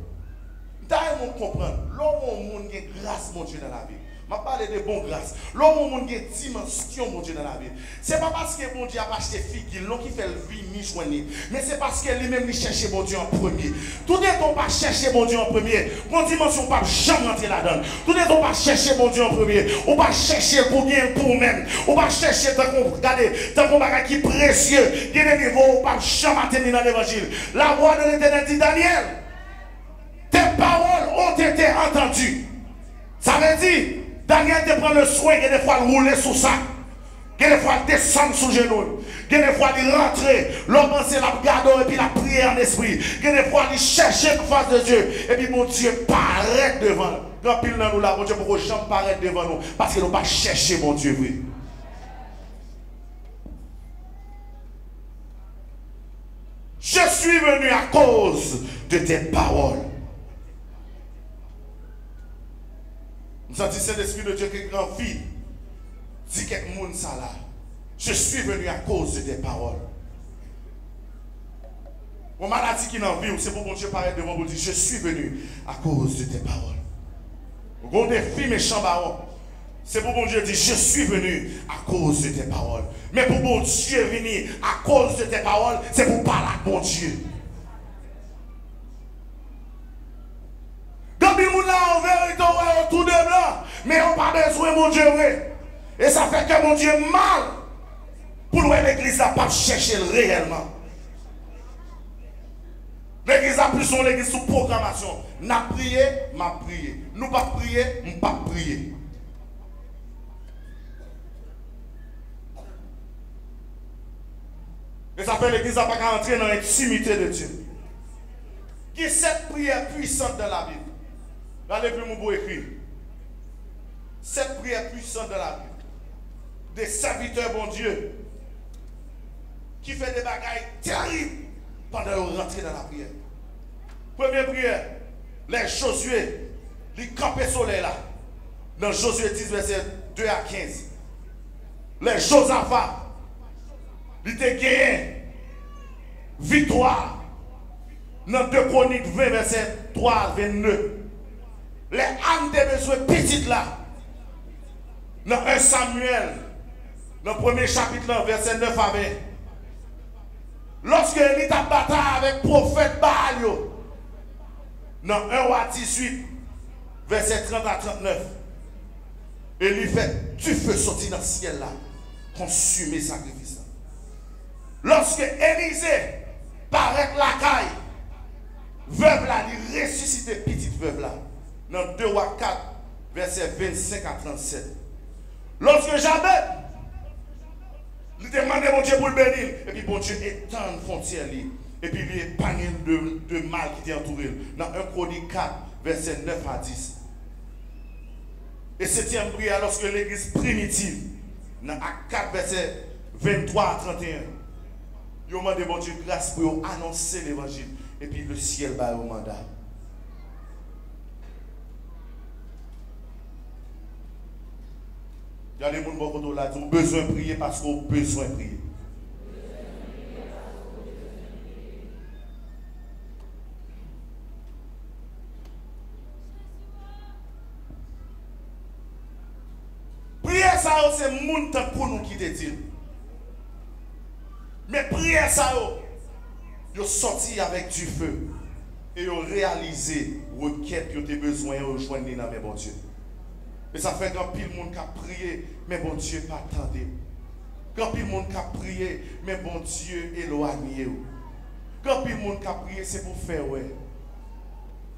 D'ailleurs, on comprend, l'homme monde a grâce, mon Dieu, dans la vie. Je parle de bonne grâce. L'homme monde a dimension, mon Dieu, dans la vie. Ce n'est pas parce que mon Dieu a acheté figure, non qui fait le vie, ni joigner. Mais c'est parce que lui-même, il cherche mon Dieu en premier. Tout le monde pas chercher mon Dieu en premier. Mon dimension pas jamais rentrer là-dedans. Tout le monde pas chercher mon Dieu en premier. On va chercher pour bien pour même. On va chercher tant qu'on regarde, tant qu'on va qui précieux. Il y a des niveaux, on va jamais atteindre dans l'évangile. La voix de l'Éternel dit Daniel, tes paroles ont été entendues. Ça veut dire, Daniel te prend le soin et des fois il rouler sous ça. Et des fois il descend sous genoux. Et des fois il rentre. L'homme c'est la garde et puis la prière en esprit. Et des fois il cherche en face de Dieu. Et puis mon Dieu paraît devant nous. Quand pile dans nous là, mon Dieu pour que jamais paraître devant nous. Parce que nous pas chercher mon Dieu. Oui. Je suis venu à cause de tes paroles. Nous sentons Saint-Esprit de Dieu qui est grand fille. Dis quelque monde ça là. Je suis venu à cause de tes paroles. Mon maladie qui n'en vit, c'est pour mon Dieu paraître devant vous dire je suis venu à cause de tes paroles. Mon défi méchant baron. C'est pour mon Dieu dire je suis venu à cause de tes paroles. Mais pour mon Dieu venir à cause de tes paroles, c'est pour parler à mon Dieu. On verra tout de blanc, mais on n'a pas besoin mon Dieu. Et ça fait que mon Dieu mal pour nous l'église n'a pas cherché réellement. L'église a plus son l'église sous programmation. N'a prié, m'a prié. Nous pas prié, nous pas prié. Et ça fait l'église n'a pas qu'à entrer dans l'intimité de Dieu. Qui est cette prière puissante dans la Bible? Regardez plus mon beau écrit. Cette prière puissante de la Bible. Des serviteurs, bon Dieu, qui fait des bagailles terribles pendant leur rentrée dans la prière. Première prière, les Josué, ils campaient soleil là. Dans Josué 10, verset 2 à 15. Les Josaphat, ils étaient gagnés. Victoire. Dans 2 Chroniques 20, verset 3 à 29. Les âmes des besoins petites là. Dans 1 Samuel, dans le premier chapitre, là, verset 9 à 20. Lorsque il a battu avec le prophète Baal, dans 1 roi 18, verset 30 à 39, et lui fait du feu sortir dans le ciel là, consumer sacrifice. Lorsque Élisée paraît la caille, veuve là, il ressuscite petite veuve là. Dans 2 rois 4, verset 25 à 37. Lorsque Jabez, il demandait mon Dieu pour le bénir, et puis mon Dieu étend une frontière, et puis il épargne de mal qui était entouré. Dans 1 Chronique 4, verset 9 à 10. Et septième prière, lorsque l'église primitive, dans Acte 4, verset 23 à 31, Ils ont demandé bon Dieu grâce pour annoncer l'évangile. Et puis le ciel va au mandat. Il y a des gens qui ont besoin de prier parce qu'on a besoin de prier. Prière ça, c'est le monde pour nous qui te dit. Mais prière ça, ils ont sorti avec du feu. Et ils ont réalisé requête que tu as besoin de rejoindre dans mes bon Dieu. Et ça fait grand pile monde qui a prié, mais bon Dieu pas attendé. Grand pile monde qui a prié, mais bon Dieu éloigné. Grand pile monde qui a prié, c'est pour faire ouais.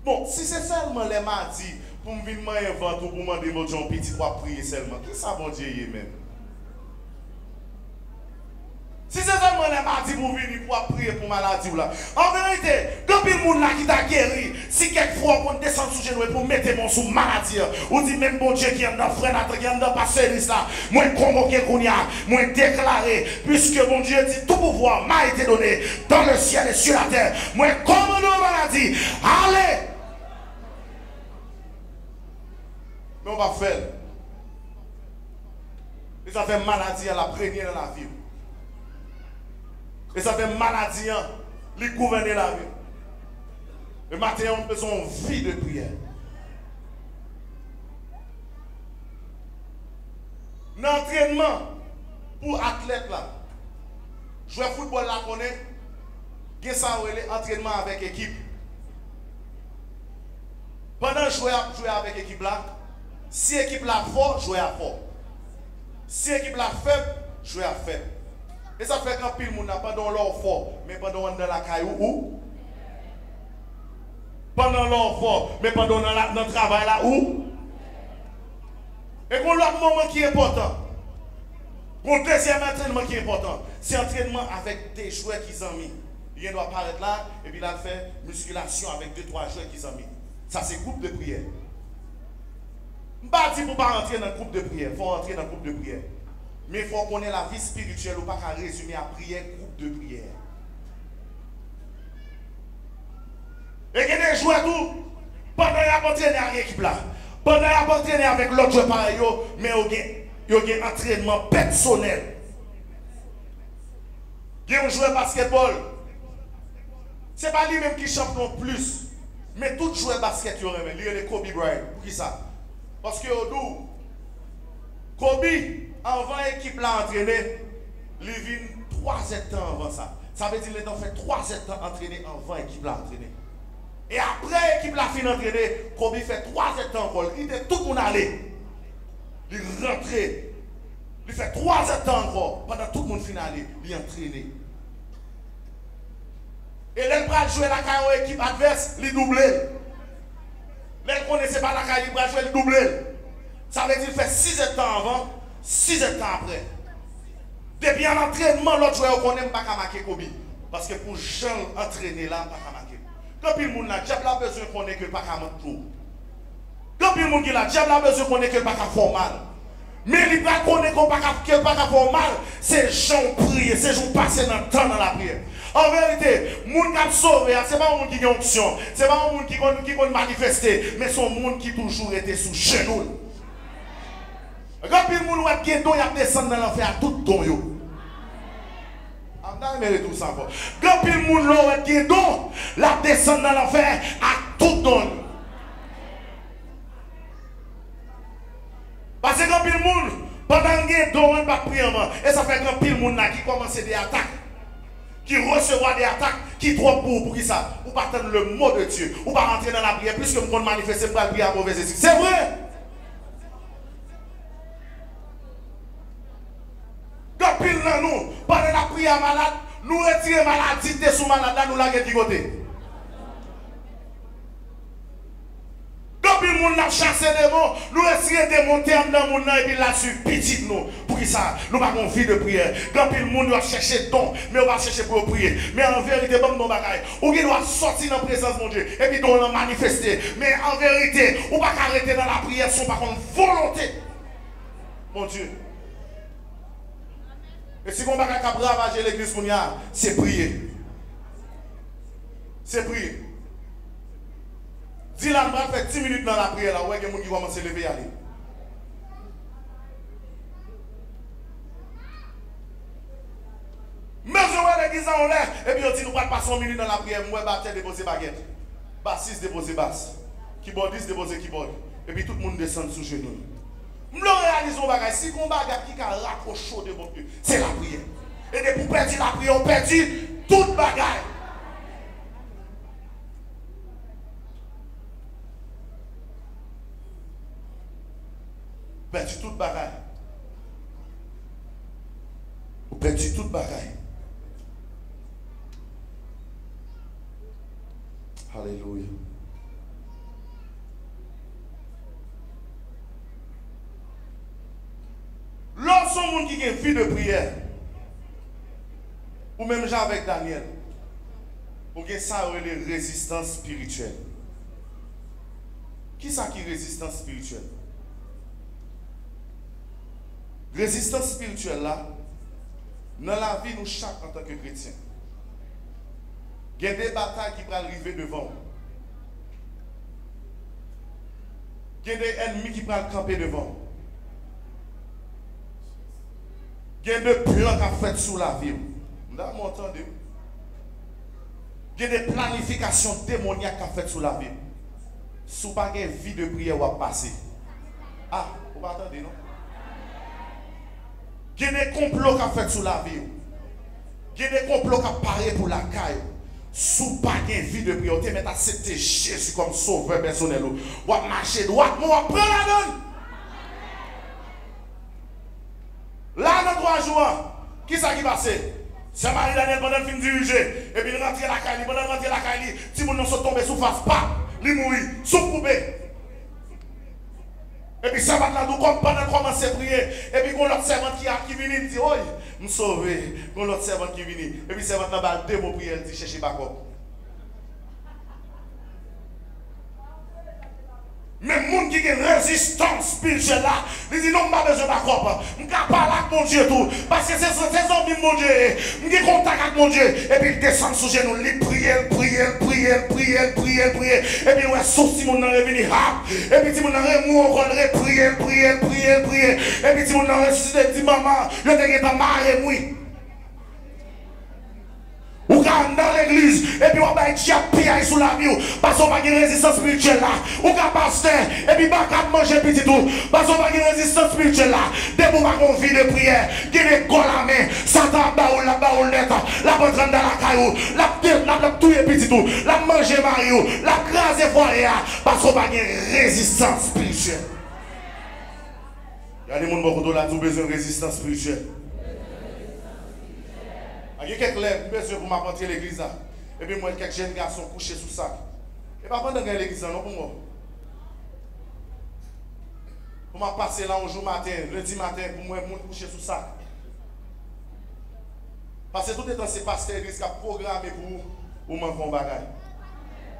Bon, si c'est seulement les mardis pour me venir m'inventer ou pour me demander mon Dieu petit pour prier seulement, qui ça bon Dieu y est même? Si c'est seulement les mardis pour venir pour prier pour maladie ou là. En vérité, quand il y a des gens qui t'a guéri, si quelquefois on descend sous genou pour mettre mon sous maladie, ou dit même bon Dieu qui est dans le frère, qui est dans le pasteur là, moi convoqué Kounia, moi déclaré, puisque mon Dieu dit tout pouvoir m'a été donné dans le ciel et sur la terre. Moi commande aux maladies, allez! Mais on va faire. Et ça fait maladie à la première dans la vie. Et ça fait maladie, les gouverner la vie. Le matin, on a besoin de vie de prière. L'entraînement pour athlètes là, jouer football là, on est, il y a ça, entraînement avec équipe. Pendant jouer avec équipe là, si l'équipe là fort, jouer à fort. Si l'équipe là faible, jouer à faible. Et ça fait qu'un pile monde n'a pas dans l'or fort, mais pendant dans la caillou où? Pendant l'or fort, mais pendant dans le travail là où? Et qu'on l'autre moment qui est important. Mon deuxième entraînement qui est important, c'est l'entraînement avec des joueurs qui sont mis. Il doit apparaître là, et puis là, il fait musculation avec 2-3 joueurs qui sont mis. Ça, c'est groupe de prière. Je ne dis pas pour ne pas entrer dans le groupe de prière, il faut entrer dans le groupe de prière. Mais il faut qu'on ait la vie spirituelle ou pas qu'à résumer à prière, groupe de prière. Et qu'il y a des joueurs tout, pendant qu'il y a entraîné avec l'équipe là, pendant qu'il y a entraîné avec l'autre joueur pareil, mais il y a un entraînement personnel. Il y a un joueur basketball. Ce n'est pas lui-même qui chante non plus. Mais tout joueur basket, il y a les Kobe Bryant. Pour qui ça? Parce que Kobe, avant l'équipe l'a entraîné, il vient 3 ans avant ça. Ça veut dire qu'il a fait 3 ans entraîné avant l'équipe l'a entraîné. Et après l'équipe l'a fini d'entraîner, Kobe fait 3 ans encore. Il était tout le monde allé. Il rentrait. Il fait 3 ans encore. Pendant tout le monde finalé, il est entraîné. Et là, il va jouer la carrière équipe adverse, il double. Là, il ne connaissait pas la carrière, il va jouer le double. Ça veut dire qu'il fait 6 ans avant, 6 ans après. Depuis un entraînement, l'autre joueur ne connaît pas qu'à marquer Kobe. Parce que pour Jean entraîner là, pas qu'à marquer. Quand il y a des gens qui ont besoin de connaître que pas qu'à marquer trop. Quand il y a des gens qui ont besoin de connaître que pas qu'à faire mal. Mais il ne connaît pas qu'à faire mal. C'est gens prier, c'est gens passer dans le temps dans la prière. En vérité, les gens qui ont sauvé, ce n'est pas les gens qui ont onction, ce n'est pas les gens qui ont manifesté, mais c'est les gens qui ont toujours été sous genoux. Quand les gens qui ont descendu dans l'enfer à tout don. Je tout ça. Quand les gens qui ont descendu dans l'enfer à tout don. Parce que quand les gens, pendant qu'ils ont don, pas prier, et ça fait que les gens qui commencent des attaques. Qui recevra des attaques, qui trop pour qui ça? Ou pas attendre le mot de Dieu, ou pas rentrer dans la prière, puisque nous compte manifester pour la prière à mauvais esprit. C'est vrai! Quand pile dans nous, pendant la prière malade, nous retirons maladie, t'es sous malade, nous la gueule du côté. Quand pile monde n'a chassé des mots, nous retirons des mots termes dans mon et puis là-dessus, petit nous. Pour qui ça? Nous n'avons pas vie de prière. Quand pile monde doit chercher don, mais on va chercher pour prier. Mais en vérité, bon, nos bagailles, on doit sortir dans la présence de mon Dieu, et puis on l'a manifester. Mais en vérité, on ne va pas arrêter dans la prière, son par contre volonté. Mon Dieu. Et si on va ravager l'église, c'est prier. C'est prier. Dis là, on va faire 10 minutes dans la prière, là, où il y a des gens qui commencent à se lever et aller. Mais je vois l'église en l'air, et puis on dit nous pas passer 1 minute dans la prière, moi battre déposer baguette. Bassiste déposer basse. Keyboardiste déposer keyboard. Et puis tout le monde descend sous genoux. Nous réalisons bagage, si on bagage qui a raccroché de bon Dieu, c'est la prière. Et depuis pour perdre la prière, on perd toute bagage. Perdu toute bagaille. Vous perdu toute bagaille. Alléluia. Lorsqu'on monde qui a une vie de prière, ou même Jean avec Daniel, vous avez ça une résistance spirituelle. Qui ça qui résistance spirituelle? Résistance spirituelle là, dans la vie nous chaque en tant que chrétien. Il y a des batailles qui vont arriver devant. Il y a des ennemis qui vont camper devant. Il y a des plans qui sont faits sous la vie. Vous m'entendez? Il y a des planifications démoniaques qui sont faites sous la vie. Si vous n'avez pas de vie de prière, vous passer. Ah, vous m'entendez, non? Il y a des complots qui sont faits sous la vie. Il y a des complots qui apparaissent pour la caille. Si vous n'avez pas de vie de prière, vous mettez à accepter Jésus comme sauveur personnel. Vous marchez droit, vous prenez la donne. Là, dans 3 jours, qui ça qui passe? C'est Marie-Daniel pendant le film dirigé. Et puis il rentre la caille, pendant rentrer la caille, si vous ne sont tombés sous face, pas, il mourit, sous coupé. Et puis ça va là, comme pendant qu'on commence à prier. Et puis quand l'autre servante qui vient, il dit, oh, je suis sauvé. Quand l'autre servante qui vient, et puis servante là-bas, 2 mots prière, il dit, cherchez pas quoi. Mais les gens qui ont une résistance spirituelle là, ils disent non, je n'ai pas besoin de ma croix. Je ne peux pas parler avec mon Dieu tout. Parce que c'est zombies de mon Dieu. Je n'ai contact avec mon Dieu. Et puis ils descendent sous genoux, ils prient. Et puis ouais, sauf si mon nom est venu. Et puis si mon nom est mort, on va prier. Et puis si mon nom est ressuscité, dit maman, je ne pas marrer, oui. Ou dans l'église, et puis on va être pied sous la vie, parce qu'on va avoir une résistance spirituelle là. Ou quand pasteur, et puis on va manger petit tout, parce qu'on va avoir une résistance spirituelle là. Dès qu'on va avoir une vie de prière, qui est go la main, Satan baoule net, la prendre dans la caillou, la touiller petit tout, la manger Mario, la craser foyer, parce qu'on va avoir une résistance spirituelle. Il y a des gens qui ont besoin de résistance spirituelle. Il y a quelques lèvres, monsieur, pour m'apporter l'église là. Et puis moi, quelques jeunes garçons couchés sous ça. Et pas pendant l'église là, non pour moi. Pour m'a passer là un jour matin, lundi matin, pour moi, coucher sous ça. Parce que tout est dans ces pasteurs l'église qui a programmé pour m'en faire un bagage.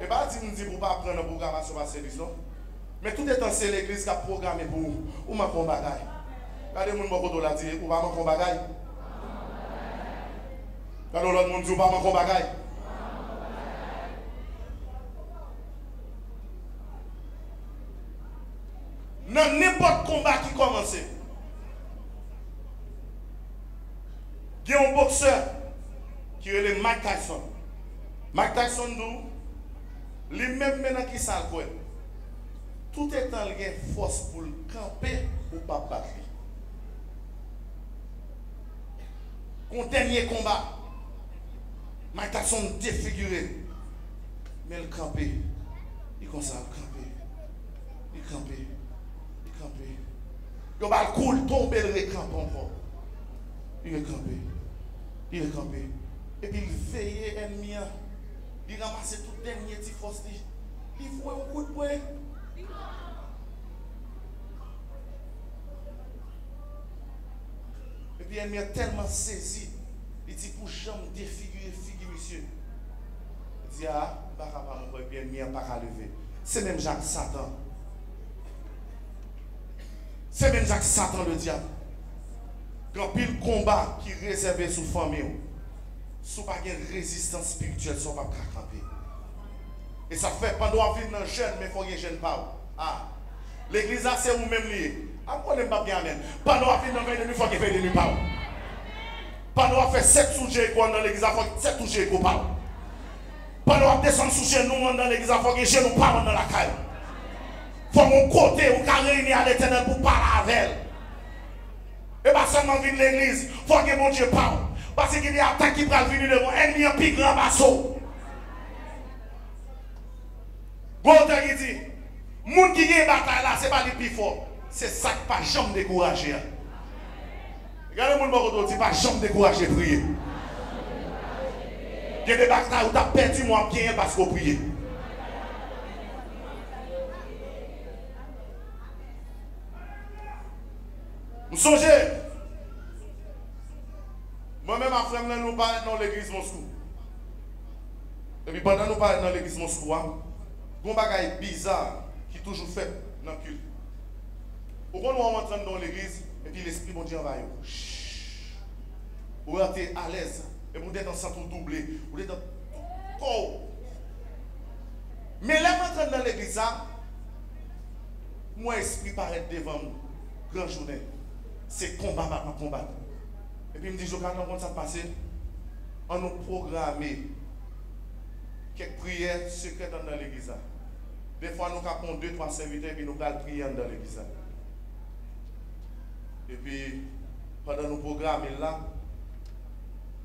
Et pas dire pour ne pas prendre une programmation par service, non. Mais tout est dans l'église qui a programmé pour m'en faire un bagage. Regardez mon mot là, dit, pour m'en faire un bagage. Quand l'autre monde dit pas mon bagaille. Dans n'importe combat qui commence, il y a un boxeur qui est le Mike Tyson. Mike Tyson dit, lui-même maintenant qui s'en quoi. Tout est en lien force pour le camper ou pas battre. Qu'on dernier combat. Mike Tyson défiguré. Mais le campé, il commence à camper. Il campé. Il va le cool, tomber le récampe encore. Il est campé. Et puis il veille ennemi. Il ramasse tout dernier petit force. Il faut un coup de poing. Et puis l'ennemi est tellement saisi. Il dit pour jamais défigurer monsieur. Il dit ah, bien pas qu'à lever. C'est même Jacques Satan. C'est même Jacques Satan le diable. Quand pile combat qui est réservé sous famille, sous pas de résistance spirituelle, sans pas camper. Et ça fait pendant qu'on vit dans jeune, mais il faut que les jeunes parlent. Ah, l'église c'est vous-même lié. Après, on n'est pas bien amen. Pendant qu'on vit dans le il faut que les jeunes parlent. Pendant qu'on fait 7 sujets dans l'église, il faut que 7 sujets parlent. Pendant qu'on descend sous nous dans l'église, il faut que les jeunes parlent dans la caille. Il faut qu'on côté, on peut réunir à l'éternel pour parler avec elle. Et pas seulement venir de l'église, il faut que mon Dieu parle. Parce qu'il y a des attaques qui peuvent venir devant ennemi en plus grand bateau. Gonta qui dit, les gens qui gagnent la bataille là, ce n'est pas les plus forts. C'est ça qui pas jamais découragé. Regardez les gens qui dit, pas jamais découragé de prier. Il y a des batailles où tu as perdu moins bien parce qu'on prie. Vous songez? Moi-même, ma frère, nous parlons dans l'église Moscou. Et puis pendant nous parlons dans l'église Moscou, il y a un bagage bizarre qui est toujours fait dans le culte. Pourquoi nous rentrons dans l'église et puis l'esprit bon Dieu envahit? Vous êtes à l'aise et vous êtes en centre doublé. Vous êtes en corps. Mais là, rentrons dans l'église, moi, l'esprit paraît devant nous. Grande journée. C'est combat, maintenant combat. Et puis il me dit, je regarde comment ça passe. On nous programme quelques prières secrètes dans l'église. Des fois, nous avons 2-3 serviteurs et puis nous allons prier dans l'église. Et puis, pendant nos programmes là,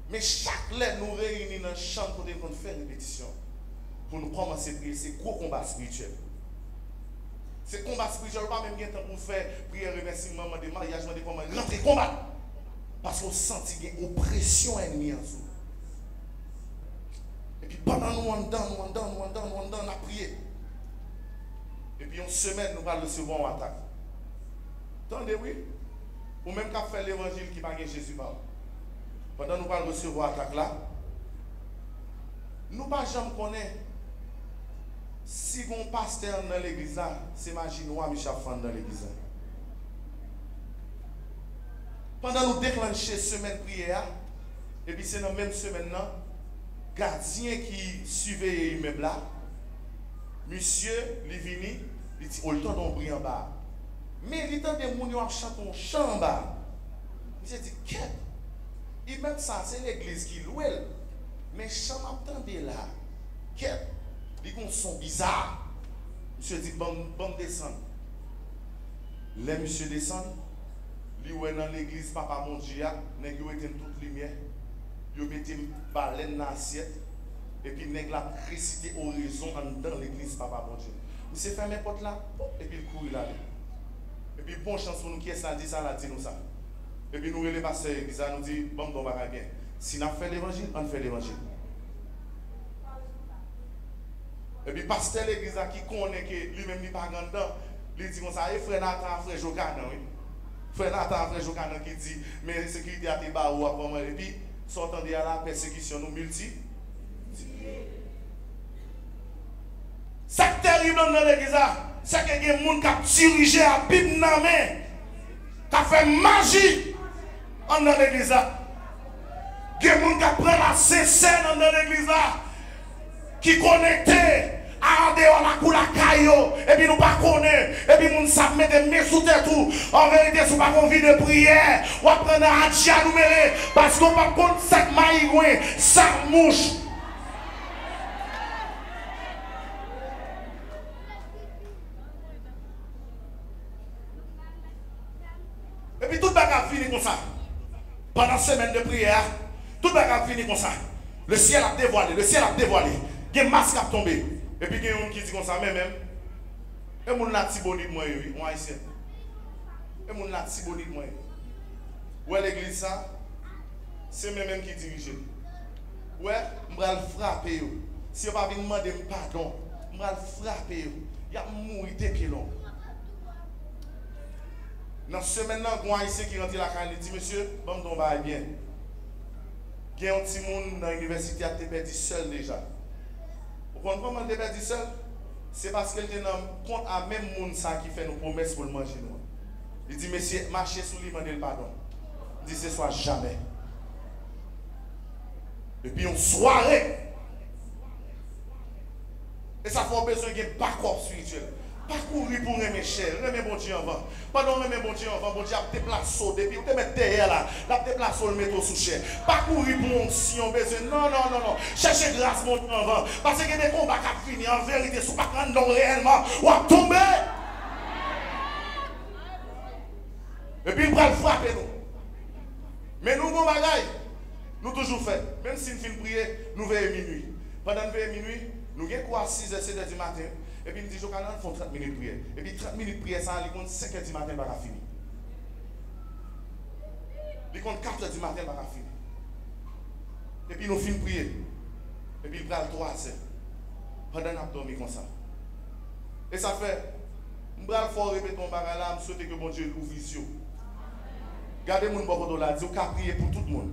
mais chaque lettre nous réunit dans le champ pour nous faire répétition. Pour nous commencer à prier, c'est gros combat spirituel. C'est combat spirituel, pas même bien temps pour faire prière, remerciement, de mariage, de comment rentrer combat. Parce qu'on sent qu'il y a une oppression ennemie en dessous. Et puis pendant nous on a prié. Et puis une semaine, nous allons recevoir une attaque. Attendez, oui. Ou même qu'à faire l'évangile qui n'a Jésus pas. Pendant nous allons recevoir une attaque là, nous ne pouvons jamais connaître si un pasteur dans l'église, c'est magie noire, Michel Fan dans l'église. Pendant nous déclencher semaine prière, et puis c'est dans la même semaine, gardien qui suivait l'immeuble là, monsieur, il vini, il dit, oh, le temps d'on brille en bas. Mais il temps de moun yo chanter un chant en bas. Monsieur dit, qu'est-ce? Et même ça, c'est l'église qui loue. Mais chant m'attendait là. Qu'est-ce? Il y a un son bizarre. Monsieur dit, bon descend. Les monsieur descend. Lui est dans l'église Papa mon Dieu, nèg yo éteint toute lumière. Yo mette baleine dans l'assiette et puis nèg la réciter oraison dans l'église Papa mon Dieu. Monsieur ferme les portes là et puis il court là. Et puis bonne chance pour nous qui est ça dit ça là dit nous ça. Et puis nous les pasteurs l'église nous dit bon bagage bien. Si n'a fait l'évangile, on fait l'évangile. Et puis pasteur l'église qui connaît que lui-même n'est pas grand dedans, il dit comme ça, et frère Nathan, frère Jocanan, oui. Frère Nathan, frère Jocanan qui dit, mais la sécurité a été bas ou après moi, et puis, s'entendez à la persécution, nous multi. Ce qui est terrible dans l'église, c'est qu'il y a des gens qui ont dirigé à Bible dans la main, qui ont fait magie dans l'église. Il y a des gens qui prennent la scène dans l'église, qui connectent. En dehors la cour la caillou et puis nous pas connaître et puis nous savons mettre des mains sous tête tout en vérité si pas envie de prière ou apprendre à dire nous mêler parce qu'on pas compte sac maïgouin sac mouche et puis tout bagarre fini comme ça pendant semaine de prière tout bagarre fini comme ça le ciel a dévoilé il y a un masque qui a tombé. Et puis il y a un qui dit comme ça, mais même, et mon la tibonite moi, moi ici. Et mon la tibonite moi. Ouais, l'église ça, c'est même qui dirige. Ouais, je vais le frapper. Si on va venir demander pardon, je vais le frapper. Il y a mourir des pieds longs. Dans ce maintenant, moi ici qui rentre la caille, il dit, monsieur, bon, on va bien. Il y a un petit monde dans l'université qui a été perdu seul déjà. Vous comprenez comment elle dit seul? C'est parce qu'elle est dans le compte à même monde qui fait nos promesses pour le manger. Il dit, monsieur, marchez sous lui, demandez le pardon. dit ce soit jamais. Et puis une soirée. Et ça fait besoin d'un backup spirituel. Pas courir pour aimer cher, aimer bon Dieu avant. Pendant aimer bon Dieu avant, bon Dieu a déplacé depuis, vous te mettez derrière là, la déplacé le métro sous cher. Pas courir pour onction, besoin. Non, non, non, non. Cherchez grâce mon Dieu avant. Parce qu'il y a des combats qui finissent en vérité, si vous ne pas non réellement, ou à tomber. Et puis il va le frapper nous. Mais nous, bon bagaille, nous toujours fait. Même si nous finissons prier, nous veillons minuit. Pendant nous veillons minuit, nous avons quoi 6h, 7h du matin. Et puis, nous disons qu'on font 30 minutes de prière. Et puis, 30 minutes de prière, ça, il compte 5h du matin, il va finir. Il compte 4h du matin, il va finir. Et puis, nous finissons de prier. Et puis, il prend 3h. Pendant qu'on a dormi comme ça. Et ça fait, nous allons faire répéter ton bagage là, je souhaite que bon Dieu ouvre les yeux. Gardez mon bon là, dis qu'on prier pour tout le monde.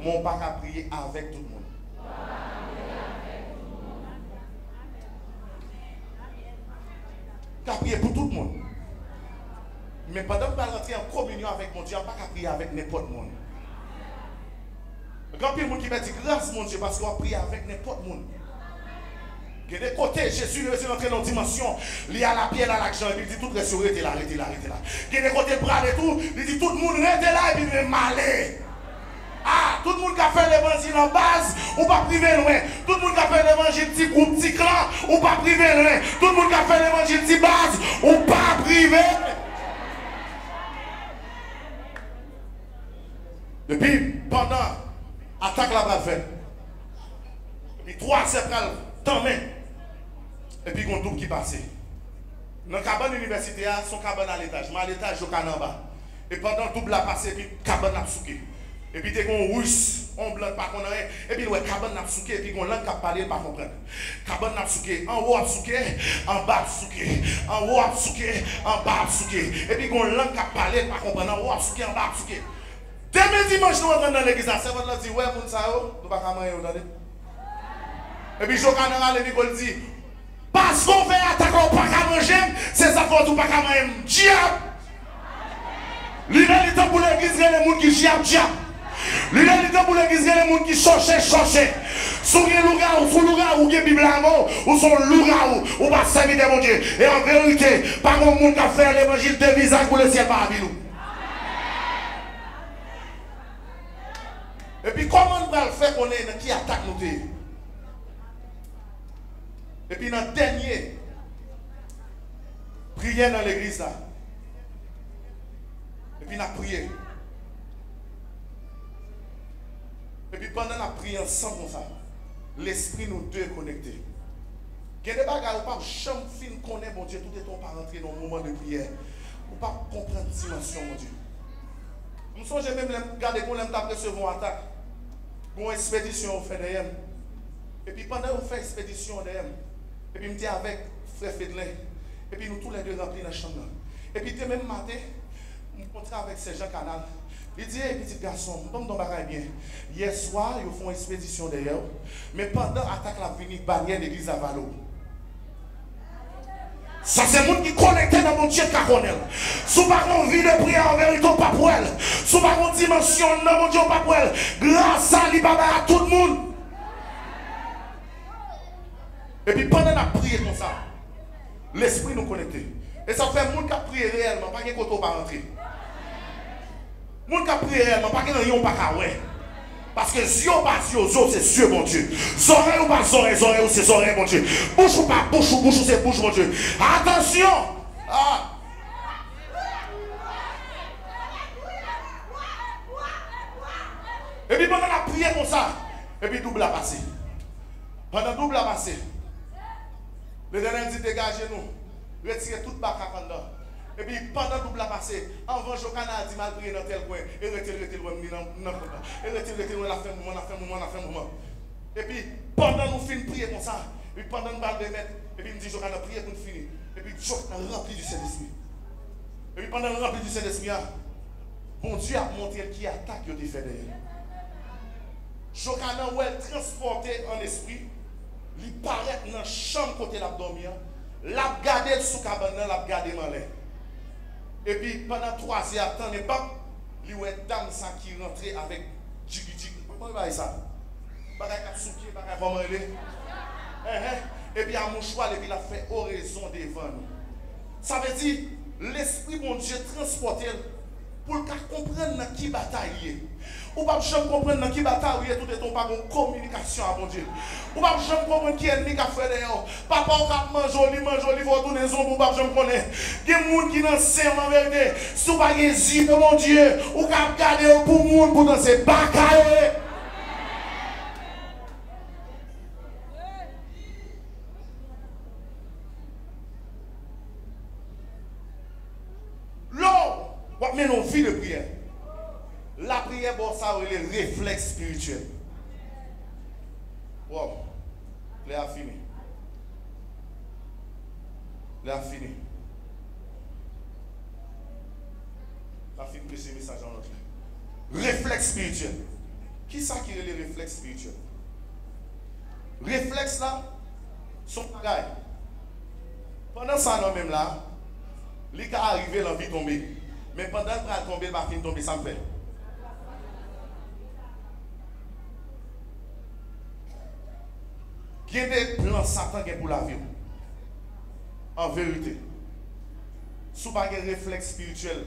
Mon pas qu'à prier avec tout le monde. Qu'à prier pour tout le monde. Mais pendant que nous rentrer en communion avec mon Dieu, on n'a pas qu'à prier avec n'importe qui. Quand il y a des gens qui me disent grâce mon Dieu parce qu'on prie avec n'importe qui. Il y a des côtés, Jésus est entré dans une dimension liée à la pierre, à l'argent, il dit tout reste arrêtez là, arrêtez là, arrêtez là. Il y a des côtés bras et tout, il dit tout le monde arrêtez là et puis il malé. Ah, tout le monde qui a fait l'évangile en base, ou pas privé loin. Tout le monde qui a fait l'évangile petit groupe, petit clan, ou pas privé loin. Tout le monde qui a fait l'évangile petit base, ou pas privé. Depuis, pendant, attaque la bras fait. Et puis 3 septembre, tant même. Et puis, il y a un double qui passe. Dans la cabane universitaire, son cabane à l'étage. Mais à l'étage, je suis en bas. Et pendant le double a passé, puis cabane a souqué. Et puis, tu as un russe, on blanc, pas qu'on rien. Et puis, ouais, cabane a souqué, et puis, on langue qui a parlé, pas comprendre. Cabane a souqué, en haut a souqué, en bas a souqué. En haut a souqué, en bas a souqué. Et puis, on langue qui a parlé, pas comprendre. En haut a souqué, en bas a souqué. Demain dimanche, nous rentrons dans l'église. C'est votre dit, ouais, mon ça, nous pas comment vous entendez? Et puis, Jokan a l'école dit, parce qu'on fait attaquer au pas à manger, c'est ça qu'on ne pas à manger. Diable! L'idée pour l'église, il y a des gens qui diable, diable. L'idée pour l'église, il y a des gens qui cherchent. Sous les loups, ou les Bible ou son loup, ou pas servir de mon Dieu. Et en vérité, pas mon monde qui a fait l'évangile de visage pour le ciel par nous. Et puis, comment on va le faire qu'on est qui attaque nous? Et puis, dans le dernier, prière dans l'église là. Et puis, on a prié. Et puis, pendant la prière ensemble comme ça, l'esprit nous deux connectés. Il y a des bagages où pas jamais fin connaître, mon Dieu, tout est ton pas rentrer dans le moment de prière. Ou pas comprendre la dimension, mon Dieu. Je me souviens même regarder qu'on aime recevoir une attaque. Une expédition au fait derrière. Et puis pendant qu'on fait expédition derrière, et puis je me dis avec frère Fédelin, et puis nous tous les deux remplis dans la chambre. Et puis même matin, je me rencontre avec ces gens canal. Il dit, hey, petit garçon, je ne bien. Hier soir, ils font une expédition derrière. Mais pendant l'attaque, la venue barrière l'église à Valo. Ça, c'est le monde qui est connecté dans mon Dieu qui connaît. Si vous n'avez pas envie de prier en vérité, pas pour elle. Si vous n'avez pas dimension dans mon Dieu, pas pour elle. Grâce à l'Ibaba à tout le monde. Et puis pendant la prière comme ça, l'esprit nous connecté. Et ça fait le monde qui a prié réellement, pas qu'il y ait côté pas rentrer. Le monde qui a prié réellement, pas qu'il y ait pas qu'à ouais. Parce que yeux pas yeux, c'est Dieu, mon Dieu. Oreilles ou pas oreilles ou c'est oreilles, mon Dieu. Bouche ou pas bouche ou c'est bouche, mon Dieu. Attention! Ah. Et puis pendant la prière comme ça, et puis double a passé. Pendant double a passé, le dernier dit dégagez-nous, retirez toute bac à pendant. Et puis pendant double a passé, avant Jokan a dit mal prier dans tel coin, et retirez la fin moment. Et puis pendant nous finissons prier comme ça, et puis pendant nous allons mettre, et puis nous dit Jokan a prié pour nous finir. Et puis Jokan a rempli du Saint-Esprit. Et puis pendant le rempli du Saint-Esprit, bon Dieu a montré qui attaque qui a fait derrière. Jokan a transporté en esprit, il paraît dans la chambre côté la dormir, l'a gardé sous cabane, l'a gardé dans l'air. Et puis pendant 3 heures, attendez pas, il y a une dame qui rentrait avec Jiggy. Comment va ça? Bagay a soupier, bagay comment il est. Et puis à mon choix, et puis il a fait oraison devant nous. Ça veut dire, l'Esprit mon Dieu transporte pour qu'elle comprenne dans qui bataille. Ou pas jamais comprendre dans qui bataille tout est ton pas en communication à mon Dieu. Ou pas jamais comprendre qui est ennemi qui a fait d'ailleurs. Papa ou cap manger, faut tourner zone ou pas jamais connaître. Il y a des gens qui dansent en vérité. Si vous pas des yeux de mon Dieu, ou cap garder pour monde pour danser bataille. L'homme, on met nos vies de prière. La prière, bon, ça a les réflexes spirituels. Wow. Léa a fini. Léa a fini. La fini de ce message en notre. Réflexe spirituel. Qui ça qui est les réflexes spirituels? Réflexes là, sont bagailles. Pendant ça, non, même là, il a arrivé l'envie de tomber. Mais pendant qu'il va tomber, il va finir tomber, ça me fait. Il y a des plans Satan pour la vie. En vérité. Si vous n'avez pas de réflexe spirituel,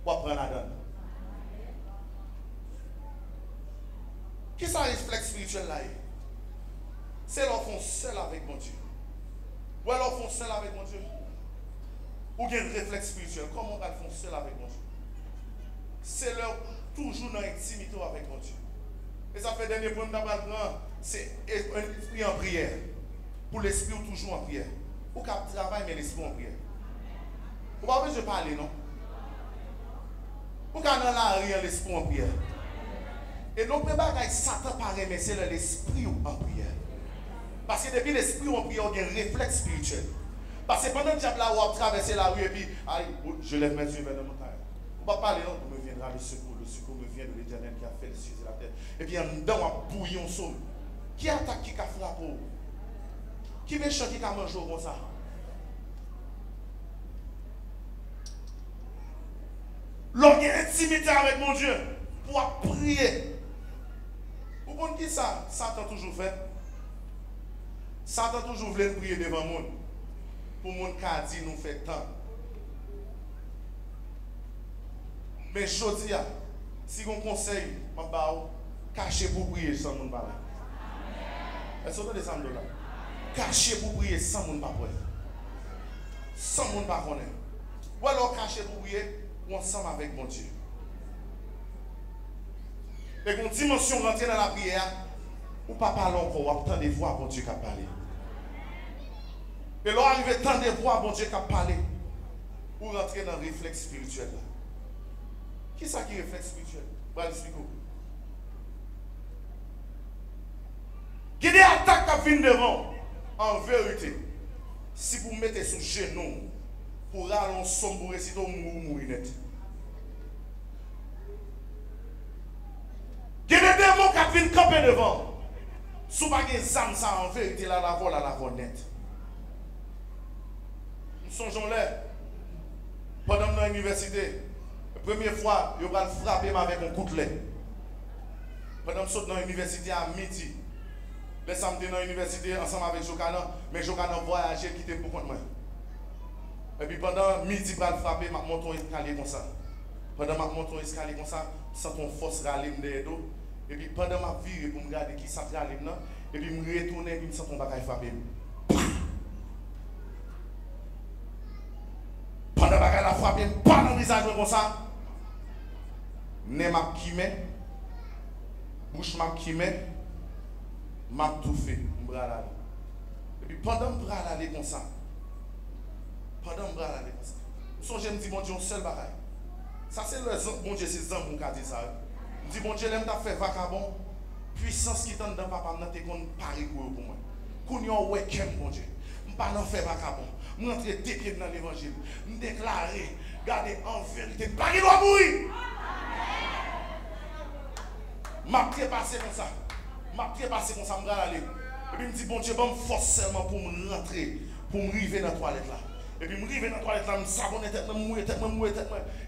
vous prendre la donne. Qui est ce réflexe spirituel là? C'est l'enfant seul avec mon Dieu. Ou alors l'enfant seul avec mon Dieu. Ou bien un réflexe spirituel. Comment on va le faire seul avec mon Dieu? C'est leur toujours dans l'intimité avec mon Dieu. Et ça fait dernier point d'abord, c'est un esprit en prière. Pour l'esprit toujours en prière. Ou qu'à travailler, mais l'esprit en prière. Vous ne pouvez pas je parler, non? Ou qu'à dans la rue, l'esprit en prière. Et non, pas que Satan paraît, mais c'est l'esprit en prière. Parce que depuis l'esprit en prière, il y a un réflexe spirituel. Parce que pendant que le diable a traversé la rue et puis, je lève mes yeux vers le montagne. Vous ne pouvez pas parler, non? Vous me viendra le secours me vient de l'Éternel qui a fait les cieux et la terre. Et puis, en dedans, on bouillon somme. Qui attaque, qui a frappé? Qui méchant, qui a mangé comme ça? L'on a intimité avec mon Dieu pour prier. Vous comprenez qui ça? Satan toujours fait. Satan toujours voulait prier devant le monde. Pour le monde qui a dit nous fait tant. Mais je dis, si on conseille, cachez pour prier sans monde parler. Est-ce que vous avez ça? Cachez pour prier sans monde parler. Sans monde parler. Ou alors cachez pour prier ensemble avec mon Dieu. Et quand dimension rentre dans la prière, ou pas parler encore, ou tant de voix mon Dieu qui a parlé. Et là, arrive tant de voix mon Dieu qui a parlé, ou rentrer dans le réflexe spirituel. Qui est ça qui est réflexe spirituel? Je vais l'expliquer. Il y a des attaques qui viennent devant. En vérité, si vous mettez sous genou, pour aller en sombre, si vous mourrez net. Il y a des démons qui viennent camper devant. Si vous n'avez pas des âmes, ça en vérité, là, la vol net. Nous songeons là, pendant l'université, la première fois, je vais frapper avec un coup de lait. Pendant que je saute dans l'université à midi, les samedis dans l'université ensemble avec Jokana, mais Jokana voyagé, quitter pour compte moi. Et puis pendant midi, je vais frapper, je monte un escalier comme ça. Pendant que je monte un escalier comme ça, je sens ton force râler derrière dos. Et puis pendant que je vire pour me regarder qui ça râler là, et puis je me retourne et puis je sens ton bagage frapper. Pendant que je la frappe, pas dans le visage comme ça. Nez m'a quimé, bouche m'a quimé, m'a tout fait, bras là. Et puis pendant que je bras là comme ça, pendant que je bras là comme ça, songez me dit mon Dieu, un seul bagaille. Ça c'est le bon Dieu, c'est Zan qui a dit ça. Je dis bon Dieu, l'aime t'a fait vacabon, puissance qui t'en donne papa, m'en t'es qu'on pari pour moi. Qu'on y a ouais bon Dieu, m'pas n'en fait vacabon, m'entrer des pieds dans l'évangile, me déclarer, garder en vérité, pas qu'il doit mourir. M'a trépassé comme ça. M'a trépassé comme ça, je vais aller. Et puis, je me dis, bon Dieu, bon, force seulement pour me rentrer, pour me arriver dans la toilette là. Et puis, je arrive dans la toilette, je me savonne tête, je me mouille tête,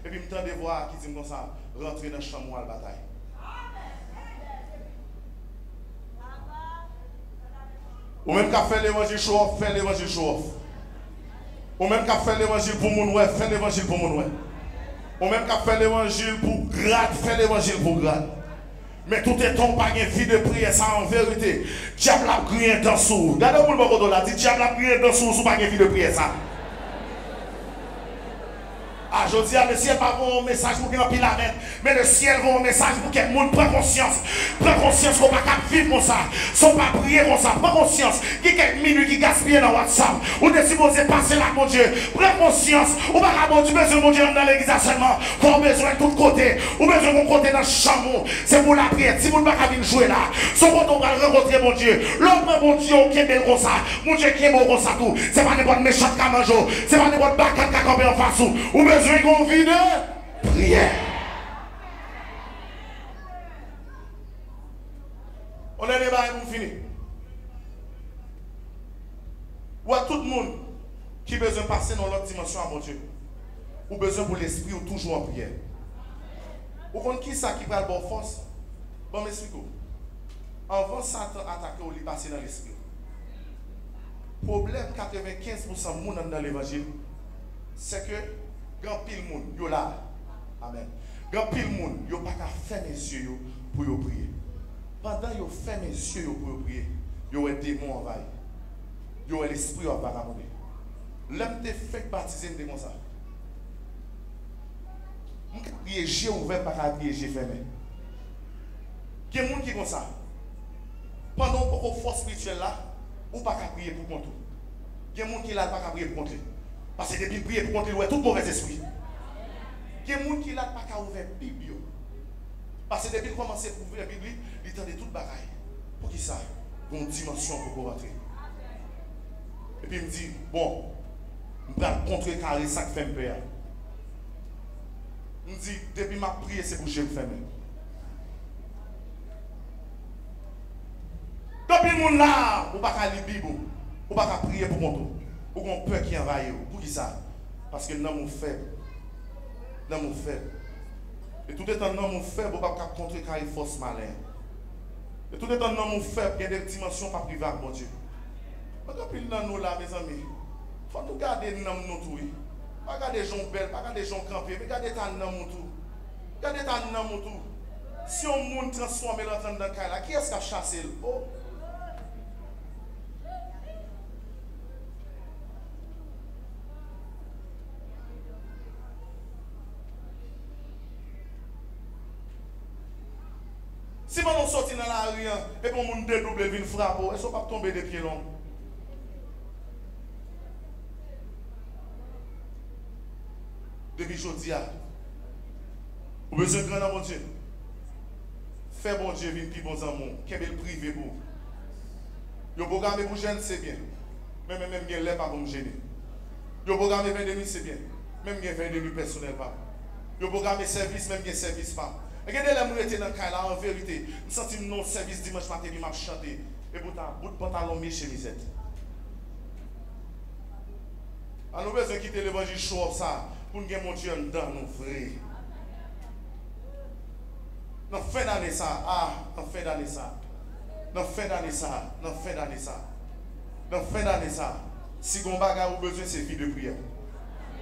et puis, je me tends des voix qui disent comme ça, rentrer dans la chambre à la bataille. Ou même qu'à faire l'évangile show-off, faire l'évangile show-off. Ou même qu'à faire l'évangile pour mon ouais, faire l'évangile pour mon ouais. Ou même qu'à faire l'évangile pour grade, faire l'évangile pour grade. Mais tout est ton pas une vie de prière, ça en vérité. Diable a crié dans sous. Regardez-moi le mot là, dit diable a crié dans sous, pas une vie de prière ça. Ah, je dis, le ciel pas un message pour qu'il y ait un pilamètre, mais le ciel va un message pour que le monde prenne conscience. Prends conscience qu'on ne peut pas vivre comme ça. Sans pas prier comme ça. Prends conscience qu'il y a quelques minutes qui gaspillent dans WhatsApp. Ou de supposer passer là, mon Dieu. Prends conscience. Ou pas avoir besoin de mon Dieu dans l'église seulement. Qu'on a besoin de tous côtés. Ou besoin de mon côté dans le chambre. C'est pour la prière. Si vous ne pouvez pas venir jouer là, son côté on va rencontrer mon Dieu. L'autre, mon Dieu, qui est bel comme ça. Mon Dieu qui est beau comme ça tout. C'est pas n'importe méchant camanjo. C'est pas n'importe bacat qui a campé en face. Ou besoin qu'on vit de prière. On est débat et on finit. Ou à tout le monde qui a besoin de passer dans l'autre dimension à mon Dieu. Ou besoin pour l'esprit ou toujours en prière. Ou contre qui ça qui va le bon force? Bon, m'explique-vous. Avant Satan attaquer ou lui passer dans l'esprit. Problème 95% de monde dans l'évangile, c'est que grand pile monde, yo là. Amen. Grand pile monde, yo pas qu'à fermer les yeux pour yo prier. Pendant yo ferme les yeux pour yo prier, yo est démon envahi. Yo est l'esprit en vagabondé. L'homme te fait baptiser de comme ça. On peut prier yeux ouvert, pas qu'à prier yeux fermés. Il y a des gens qui comme ça. Pendant qu'on force spirituelle là, ou pas qu'à prier pour contre. Il y a des gens qui là pas qu'à prier pour contre. Parce que depuis prier pour contre, il y a tout mauvais esprit. Il y a des gens qui là pas qu'à ouvrir la Bible. Parce que depuis qu'il commence à ouvrir la Bible, il tend de toute bagaille. Pour qui ça? Pour une dimension pour rentrer. Et puis il me dit, bon, je vais contrecarrer ça qui fait me peur. Il me dit, depuis ma prière, c'est pour que je me ferme. Depuis le monde là, on ne peut pas lire la Bible, on ne peut pas prier pour mon tour. Ou qu'on peur qui envahit. Pour qui ça? Parce que l'homme est faible. L'homme est faible. Et tout est un homme faible, on ne peut pas contrecarrer force malin. Et tout est un homme faible, il y a des dimensions pas privées, mon Dieu. Mais quand il dans nous là, mes amis, il faut nous garder nous tout. Pas garder les gens belles, pas garder les gens campés, mais garder ta nom tout. Garder ta nom tout. Si on monde transforme l'entendre dans le cas là, qui est-ce qui a chassé le pot? Si on sort dans la rue et qu'on monde dédouble vient frapper, ils ne sont pas tomber des pieds longs. Depuis aujourd'hui, vous avez besoin de grand bon Dieu. Fais bon Dieu, vin plus bon amour. Qu'est-ce que le privé pour? Vous programmez pour jeune, c'est bien. Même bien l'air pas pour me gêner. Vous programmez 20 de nuit, c'est bien. Même bien 20 de nuit personnel pas. Vous programmez service, même bien service pas. Regardez la mourette dans le cas là, en vérité. Je sens non service dimanche matin, il m'a chanté. Et bout de pantalon, mes chemisettes. Alors nous besoin quitter l'évangile chaud ça. Pour nous mon Dieu dans nos frères. Dans fin d'année ça, dans fin d'année ça. Dans fin d'année ça, dans fin d'année ça. Dans fin d'année ça. Si vous avez besoin, c'est vie de prière.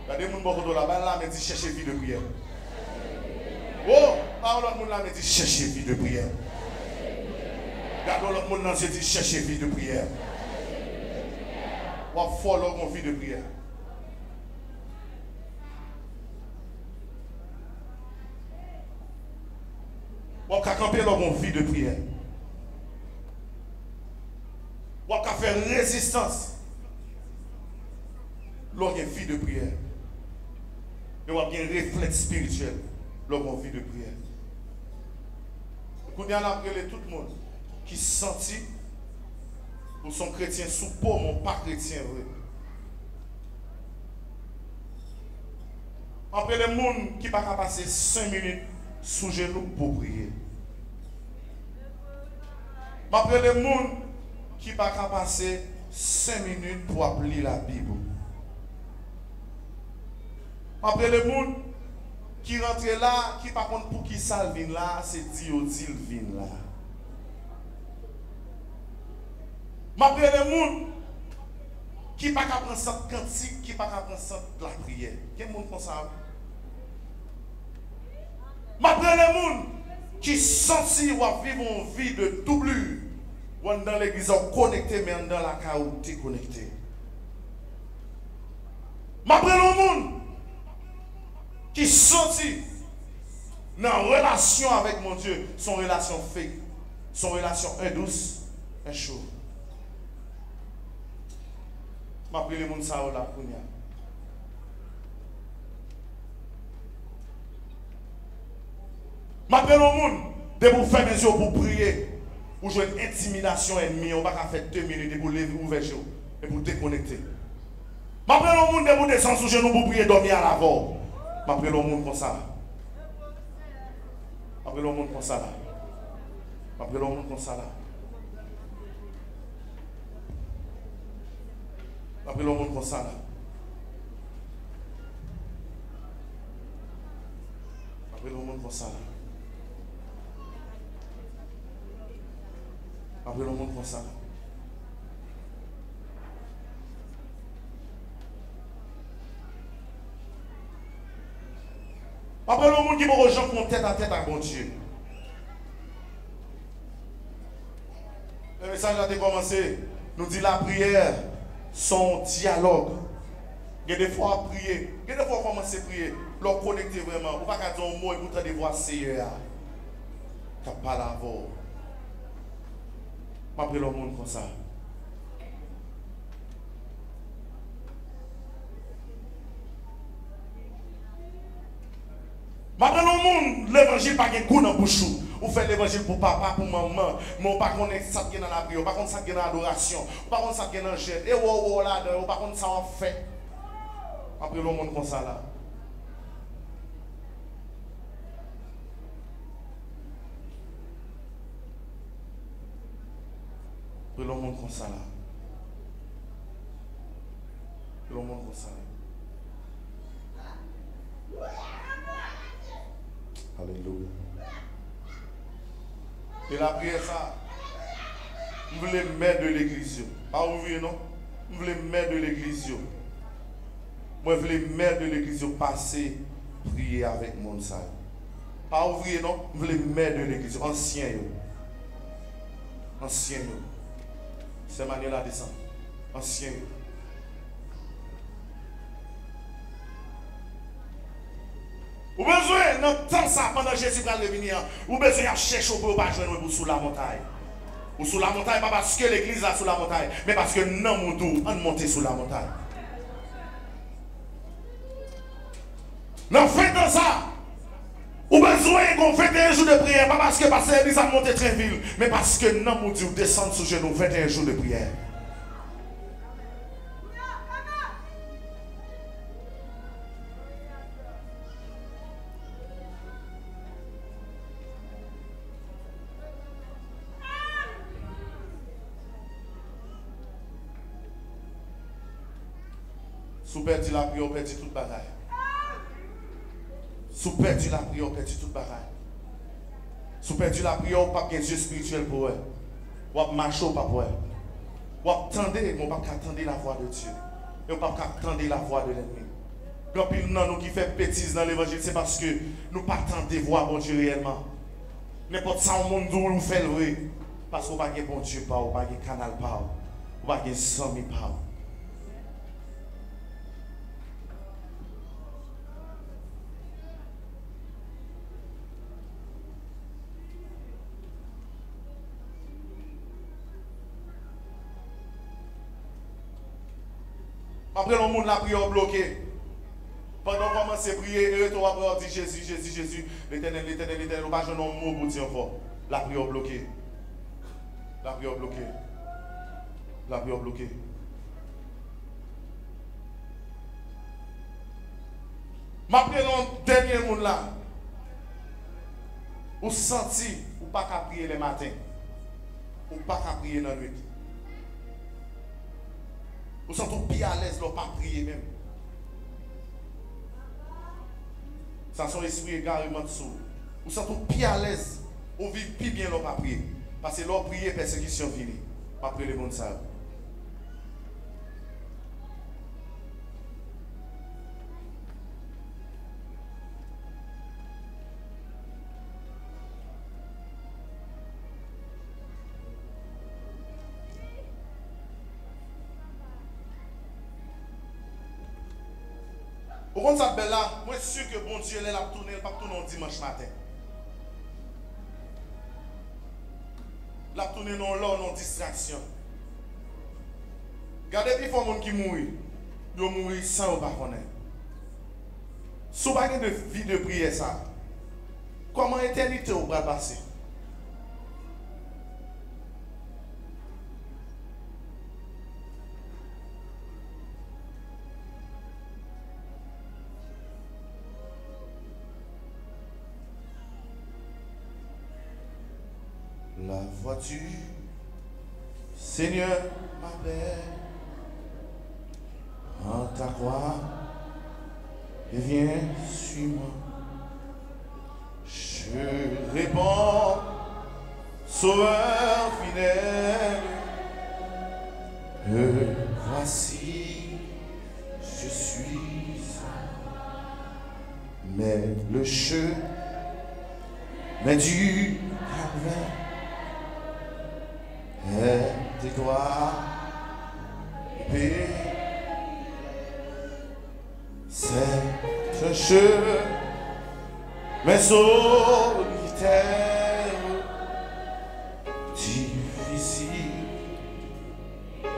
Regardez mon beaucoup là, mais dit cherchez vie de prière. Oh, l'autre monde là, mais dit cherchez vie de prière. Regardez l'autre monde là, dit cherchez vie de prière. Ou follow mon vie de prière. On va camper dans mon vie de prière. On va faire résistance dans une vie de prière. Et on va bien réflexe spirituel dans mon vie de prière. Quand on a appelé tout le monde qui sentit pour son chrétien sous peau, mon pas chrétien vrai. Après le monde qui ne peut pas passer 5 minutes sous genoux pour prier. Après le monde qui ne peut pas passer 5 minutes pour appeler la Bible. Après le monde qui rentre là, qui par contre pour qui ça vient là, c'est Dieu dit il vient là. Après le monde qui pas qu'à prendre ça cantique, qui pas qu'à prendre ça de la prière. Quel monde comme ça? Après le monde qui sentit ou vivre une vie de doublure, ou dans l'église connecté, mais dans la caou déconnecté. Après le monde qui sentit dans relation avec mon Dieu, son relation fake, son relation douce, chaud. M'appelle le monde ça là pour nous. M'appelle au monde de vous faire mes yeux pour prier, pour jouer une intimidation ennemie, on va pas faire 2 minutes pour lever ouvrir et pour déconnecter. M'appelle au monde de vous descendre sous genoux pour prier dormir à l'avant. M'appelle au monde comme ça. M'appelle au monde comme ça là. M'appelle au monde comme ça là. M'appelle au monde comme ça là. M'appelle au monde comme ça là. M'appelle au monde comme ça là. M'appelle au monde qui va aux gens qui ont tête à tête à bon Dieu. Le message a été commencé. Nous dit la prière, son dialogue. Il y a des fois à prier. Il y a des fois à commencer à prier. Leur connecter vraiment. Ou pas qu'à dire un mot et vous entendez voir Seigneur. Tu n'as pas la voix. M'appelle le monde comme ça. M'appelle le monde, l'évangile pas de goût dans la bouche. Vous faites l'évangile pour papa, pour maman, mais on ne connaît pas ça qui est dans la prière, on ne connaît pas ça qui est dans l'adoration, on ne connaît pas ça qui est dans le jet. Et wow, là, on ne connaît pas ça en fait. Après le monde comme ça là. Après le monde comme ça là. Après le monde comme ça là. Alléluia. Et la prière, ça, vous voulez mettre de l'église. Pas ouvrir, non? Vous voulez mettre de l'église. Moi, je voulais mettre de l'église passer, prier avec mon ça. Pas ouvrir, non? Vous voulez mettre de l'église. Ancien. Ancien. C'est manière là descendre. Ancien. Vous avez besoin, dans le temps ça, pendant Jésus va revenir, vous avez besoin de chercher pour pas joindre sous la montagne. Ou sous la montagne, pas parce que l'église est sous la montagne, mais parce que non, mon dos, on monte sous la montagne. Dans fait dans ça, vous avez besoin qu'on fait un jour de prière, pas parce que l'église a monté très vite, mais parce que non, mon Dieu, descendre sous genoux, 21 jours de prière. Si vous perdez la prière, vous perdez toute bagaille. Si vous perdez la prière, vous perdez toute bagaille. Si vous perdez la prière, vous n'avez pas de Dieu spirituel pour elle. Vous n'avez pas marché pour elle. Vous attendez, mais vous n'avez pas attendre la voix de Dieu. Et vous n'avez pas attendre la voix de l'ennemi. Quand nous qui fait bêtises dans l'évangile, c'est parce que nous ne pas attendre voir bon Dieu réellement. N'importe ça au monde où nous fait le vrai. Parce que vous n'avez pas bon Dieu, vous n'avez pas de canal, vous n'avez pas de sami. Après, le monde la prière bloquée. Pendant qu'on commence à prier, et retour après, on dit Jésus, Jésus, Jésus, l'éternel, l'éternel, l'éternel. On va jouer un mot pour dire fort. La prière bloquée. La prière bloquée. La prière bloquée. M'appelle un dernier monde là. Ou senti, ou pas qu'à prier le matin. Ou pas qu'à prier dans la nuit. Vous sentez bien à l'aise de ne pas prier même. Ça son esprit est carrément dessous. Vous sentez plus à l'aise. Vous vivez plus bien l'homme à prier. Parce que l'homme prier, persécution finie. Pas prier les bons ça. Au compte ça belle là, moi je suis sûr que bon Dieu elle a tourné, pas tourner un dimanche matin. La tourner non là, non distraction. Regardez des fois monde qui mourit, ils mourir sans pas connaître. Si vous n'avez pas de vie de prière ça, comment l'éternité vous va passer? La vois-tu, Seigneur, m'appelle en ta croix et viens, suis-moi. Je réponds, Sauveur fidèle, voici, je suis, mais le chemin du calvaire. Tes doigts, épée, c'est un chemin, mais solitaire, difficile,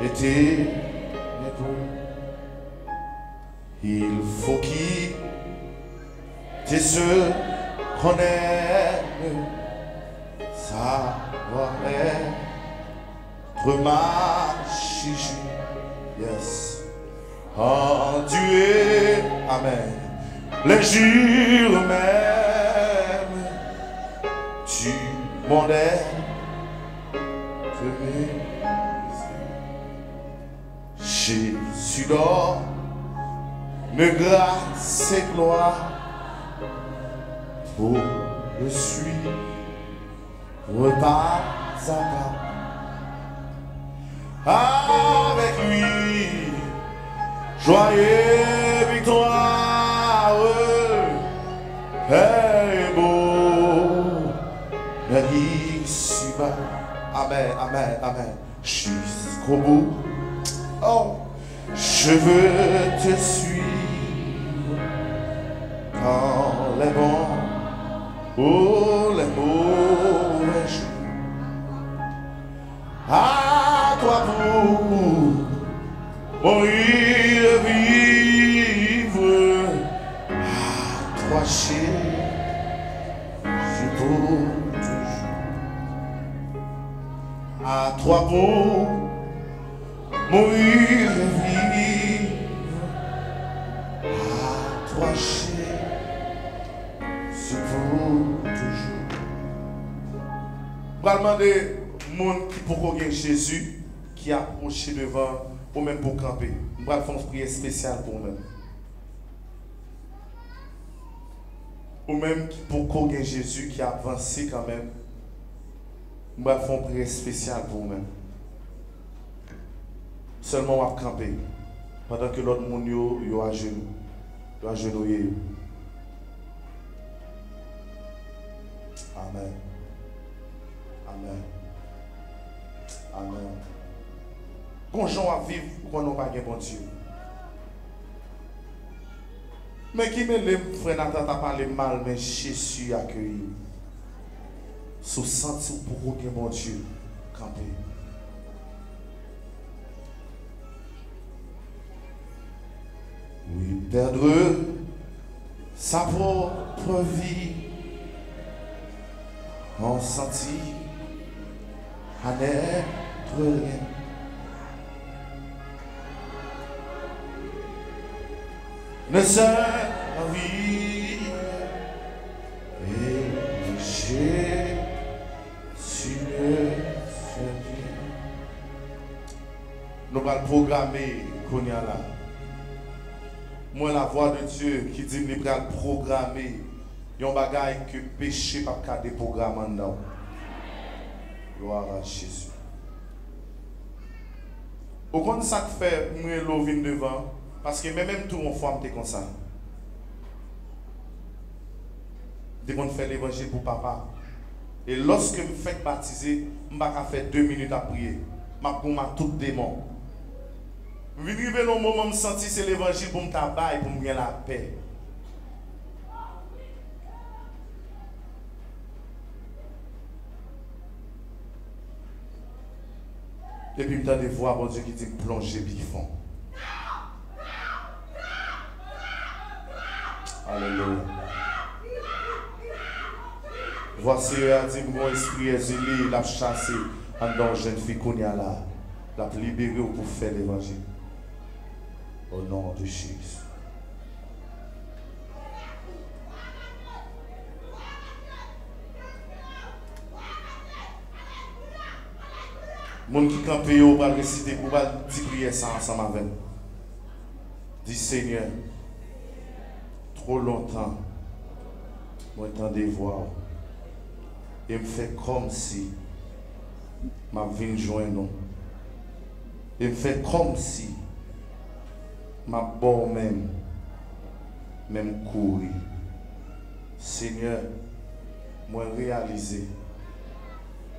et ténébreux. Il faut qu'il te se connaisse, savoir-être. Remarche, yes, endurer, amen, les jours même, tu m'en es, Jésus d'or, me grâce et gloire, pour le suivre, pas à pas. Avec lui, joyeux victoire, et beau, ici-bas. Amen, amen, amen. Jusqu'au bout, oh, je veux te suivre quand les bons ou les mauvais jours. À toi pour mourir, vivre, à toi chéri, je pour toujours. À toi pour mourir, vivre, à toi chéri, je pour toujours. Je vais demander monde qui pour gagner Jésus qui a approché devant ou même pour camper. On va faire une prière spéciale pour nous. Ou même qui pour gagner Jésus qui a avancé quand même. On va faire une prière spéciale pour nous. Seulement on va camper pendant que l'autre monde yo à genoux. Yo à genouiller. Amen. Amen. Amen. Quand gens à vivre, quand on n'a pas de bon Dieu. Mais qui me l'aime, frère Nathan, t'as parlé mal, mais Jésus a accueilli. Sous senti pour que mon Dieu camper. Oui, perdre sa propre vie, on sentit à n'être rien. Ne servir et Jésus le servir. Nous allons programmer qu'on y a là. Moi, la voix de Dieu qui dit qu'il va programmer un bagage que péché pas qu'à déprogrammer dedans. Gloire à Jésus. Au contraire, ça fait moi l'ovine devant parce que même tout mon femme était comme ça. Dès qu'on fait l'évangile pour papa. Et lorsque je me fais baptiser, je ne vais pas faire 2 minutes à prier. Je vais tout démon. Je vais arriver dans le moment où je me sens c'est l'évangile pour me tabac et pour me gagner la paix. Et puis, je me voir bon Dieu qui dit plonger bifon. Alléluia. Voici, il a dit, mon esprit est zélé, il a chassé en dans jeune fille qu'on y a là. La libéré pour faire l'évangile. Au nom de Jésus. Mon qui campe yo va réciter pour dire prier ça ensemble avec. Dis Seigneur, trop longtemps, moi j'entendais voir et me fait comme si m'a vinn joindre nous. Et me fait comme si m'a bon même courir. Seigneur, moi réaliser,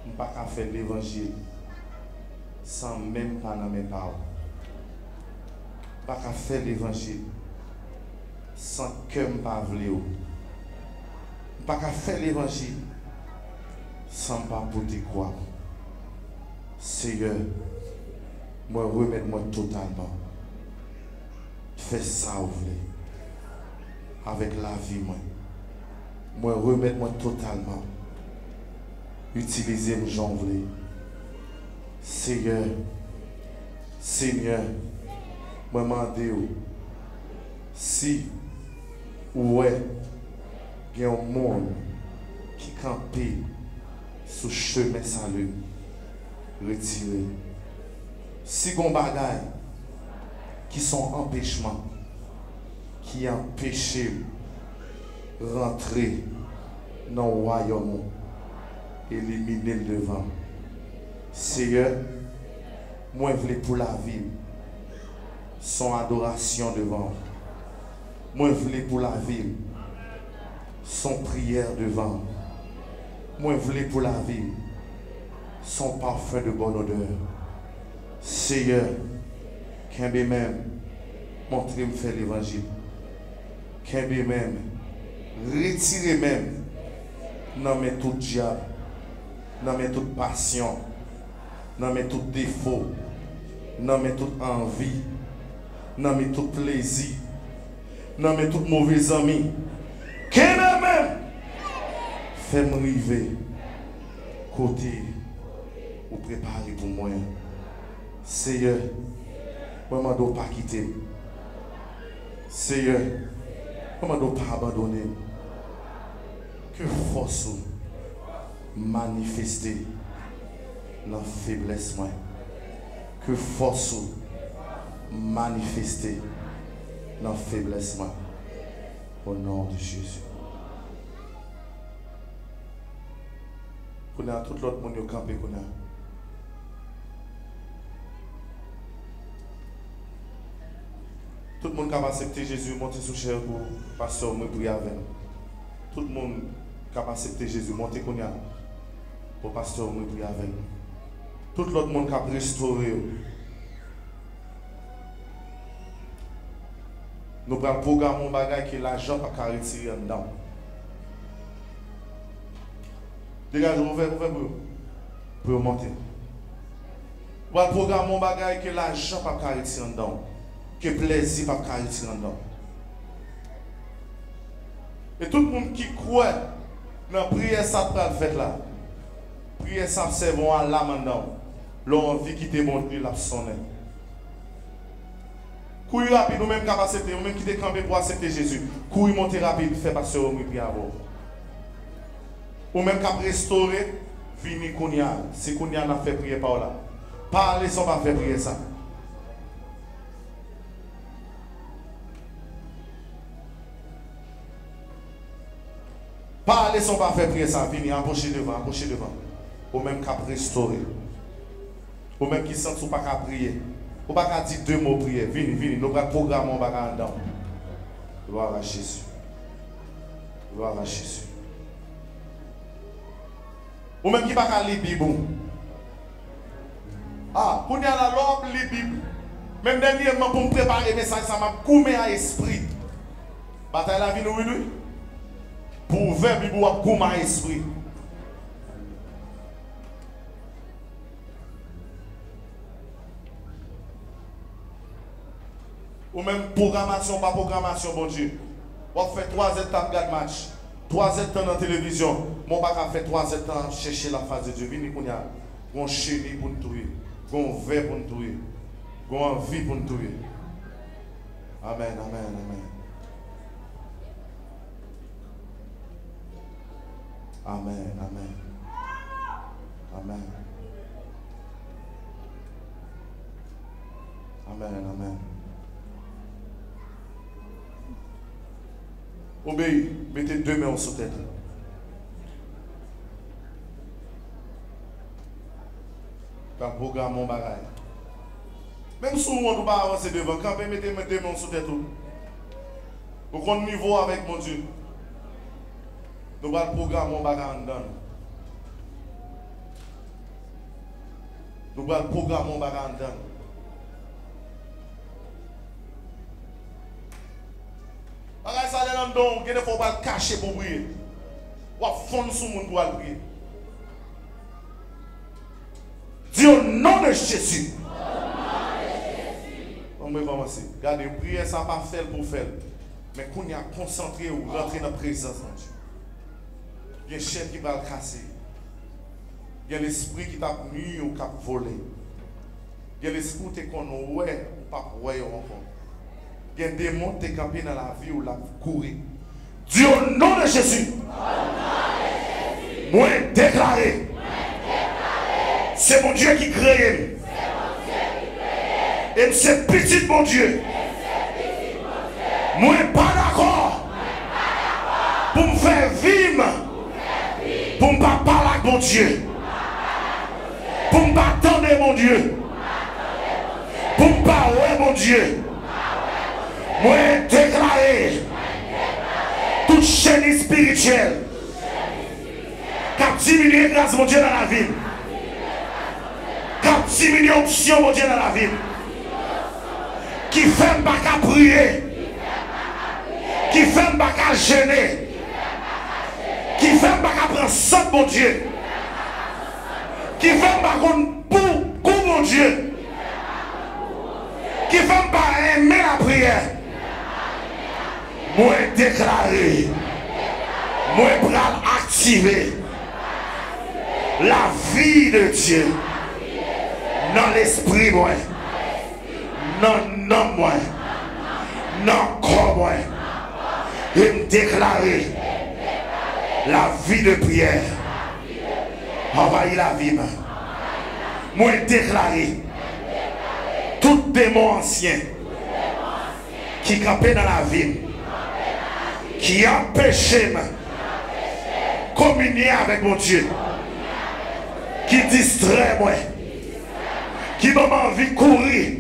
je ne peux pas faire l'évangile sans même pas dans mes paroles. Je ne peux pas faire l'évangile sans que je ne pas vle. Je ne peux pas faire l'évangile sans pas pour te croire. Seigneur, moi remettre-moi totalement. Fais ça vous voulez. Avec la vie moi. Moi remettre-moi totalement. Utilisez-moi j'en voulais. Seigneur, moi demande si ouais, il y a un monde qui campe sur le chemin salut, retiré. Si il y a des bagages qui sont empêchements, qui empêchent de rentrer dans le royaume, éliminer le devant. Seigneur, moi je veux pour la vie, son adoration devant. Moi je veux pour la vie, son prière devant. Moi je veux pour la vie, son parfum de bonne odeur. Seigneur, qu'un même, montrez-moi faire l'évangile. Qu'un même, retirez même, non mais tout diable, non mais toute passion. Non mais tout défaut, non mais toute envie, non mais tout plaisir, non mais tout mauvais ami. Qu'est-ce même fais-moi arriver côté ou préparer pour moi. Seigneur, moi je ne dois pas quitter. Seigneur, moi je ne dois pas abandonner. Que force manifester dans la faiblesse, moi. Que force manifester dans la faiblesse, moi. Au nom de Jésus. Qu'on a tout l'autre monde au campé qu'on a. Tout le monde qui a accepté Jésus, monter sous chair pour pasteur, moi prier avec. Tout le monde qui a accepté Jésus, monter qu'on a pour pasteur, moi prier avec. Tout l'autre monde qui a restauré. Nous prenons le programme mon bagage qui est l'argent pas qu'à retirer dedans. Dégage, ouvert pour monter. Nous prenons le programme mon bagage qui est l'argent pas qu'à retirer dedans. Que plaisir pas qu'à retirer dedans. Et tout le monde qui croit dans la prière, ça peut le faire là. Prière, ça servent à l'âme maintenant. L'envie qui te montre la sonne. Courir rapide, nous même capacité, nous même qui te campé pour accepter Jésus. Courir monter rapide, faire passer au mieux avant. Ou même cap restaurer, finir Kounia. Si Kounia n'a fait prier par là. Parler sans pas faire prier ça. Pas aller sans pas faire prier ça, venir approcher devant, approcher devant. Ou même qu'à restaurer. Ou même qui sent ou pas qu'à prier. Ou pas qu'à dire 2 mots prier. Venez, nous allons programmer, on va dedans. Gloire à Jésus. Gloire à Jésus. Ou même qui pas qu'à lire Bible. Ah, pour y aller à l'homme, lire Bible. Même dernièrement, pour me préparer le message, ça m'a coupé à l'esprit. Bataille la vie, nous, oui. Pour ouvrir la Bible, on couper à l'esprit. Ou même programmation, pas programmation, bon Dieu. On fait 3 étapes de match, 3 étapes dans la télévision. Mon pas faire 3 étapes chercher la face de Dieu. Venez qu'on y a un chéri pour nous tuer, un verre pour nous tuer, une envie pour nous tuer. Amen, amen, amen. Amen, amen. Amen. Amen, amen. Obéis, mettez 2 mains sous tête. Dans le programme, mon bagage. Même si on ne peut pas avancer devant, quand vous mettez 2 mains sous tête, pour qu'on niveau avec mon Dieu, nous allons programmer mon bagage dedans. Nous allons programmer mon bagage dedans. Bagay ça là dedans, il faut pas le cacher pour prier. Ou fondre sur monde pour prier. Dis au nom de Jésus. On va commencer. Regardez, prier ça pas faire pour faire. Mais qu'on y a concentré ou rentrer dans la présence de Dieu. Il y a un chef qui va le casser. Il y a l'esprit qui t'a nuit ou qui t'a volé. Il y a l'esprit qui qu'on ouais ou pas ouais encore. Il y a des démons qui sont campés dans la vie ou la courir. Dieu au nom de Jésus. Moi déclaré. C'est mon Dieu qui crée. Et c'est petit mon Dieu. Moi pas d'accord. Pour me faire vivre. Pour ne pas parler avec mon Dieu. Pour ne pas attendre mon Dieu. Pour ne pas ouais mon Dieu. Moi déclaré toute chaîne spirituelle qui a diminué grâce mon Dieu dans la vie, qui a diminué option mon Dieu dans la vie, qui fait pas qu'à prier, qui fait pas qu'à gêner, qui fait pas qu'à prendre soin mon Dieu, qui fait pas qu'on pour mon Dieu, qui fait pas aimer la prière. Moi déclaré, moi pral activer la vie de Dieu dans l'esprit moi, dans moi, dans corps moi, et me déclarer la vie de prière. Envahir la vie. Moi déclaré tout démon ancien qui campait dans la vie, qui empêche de communier avec mon Dieu, qui distrait moi, qui m'a envie de courir,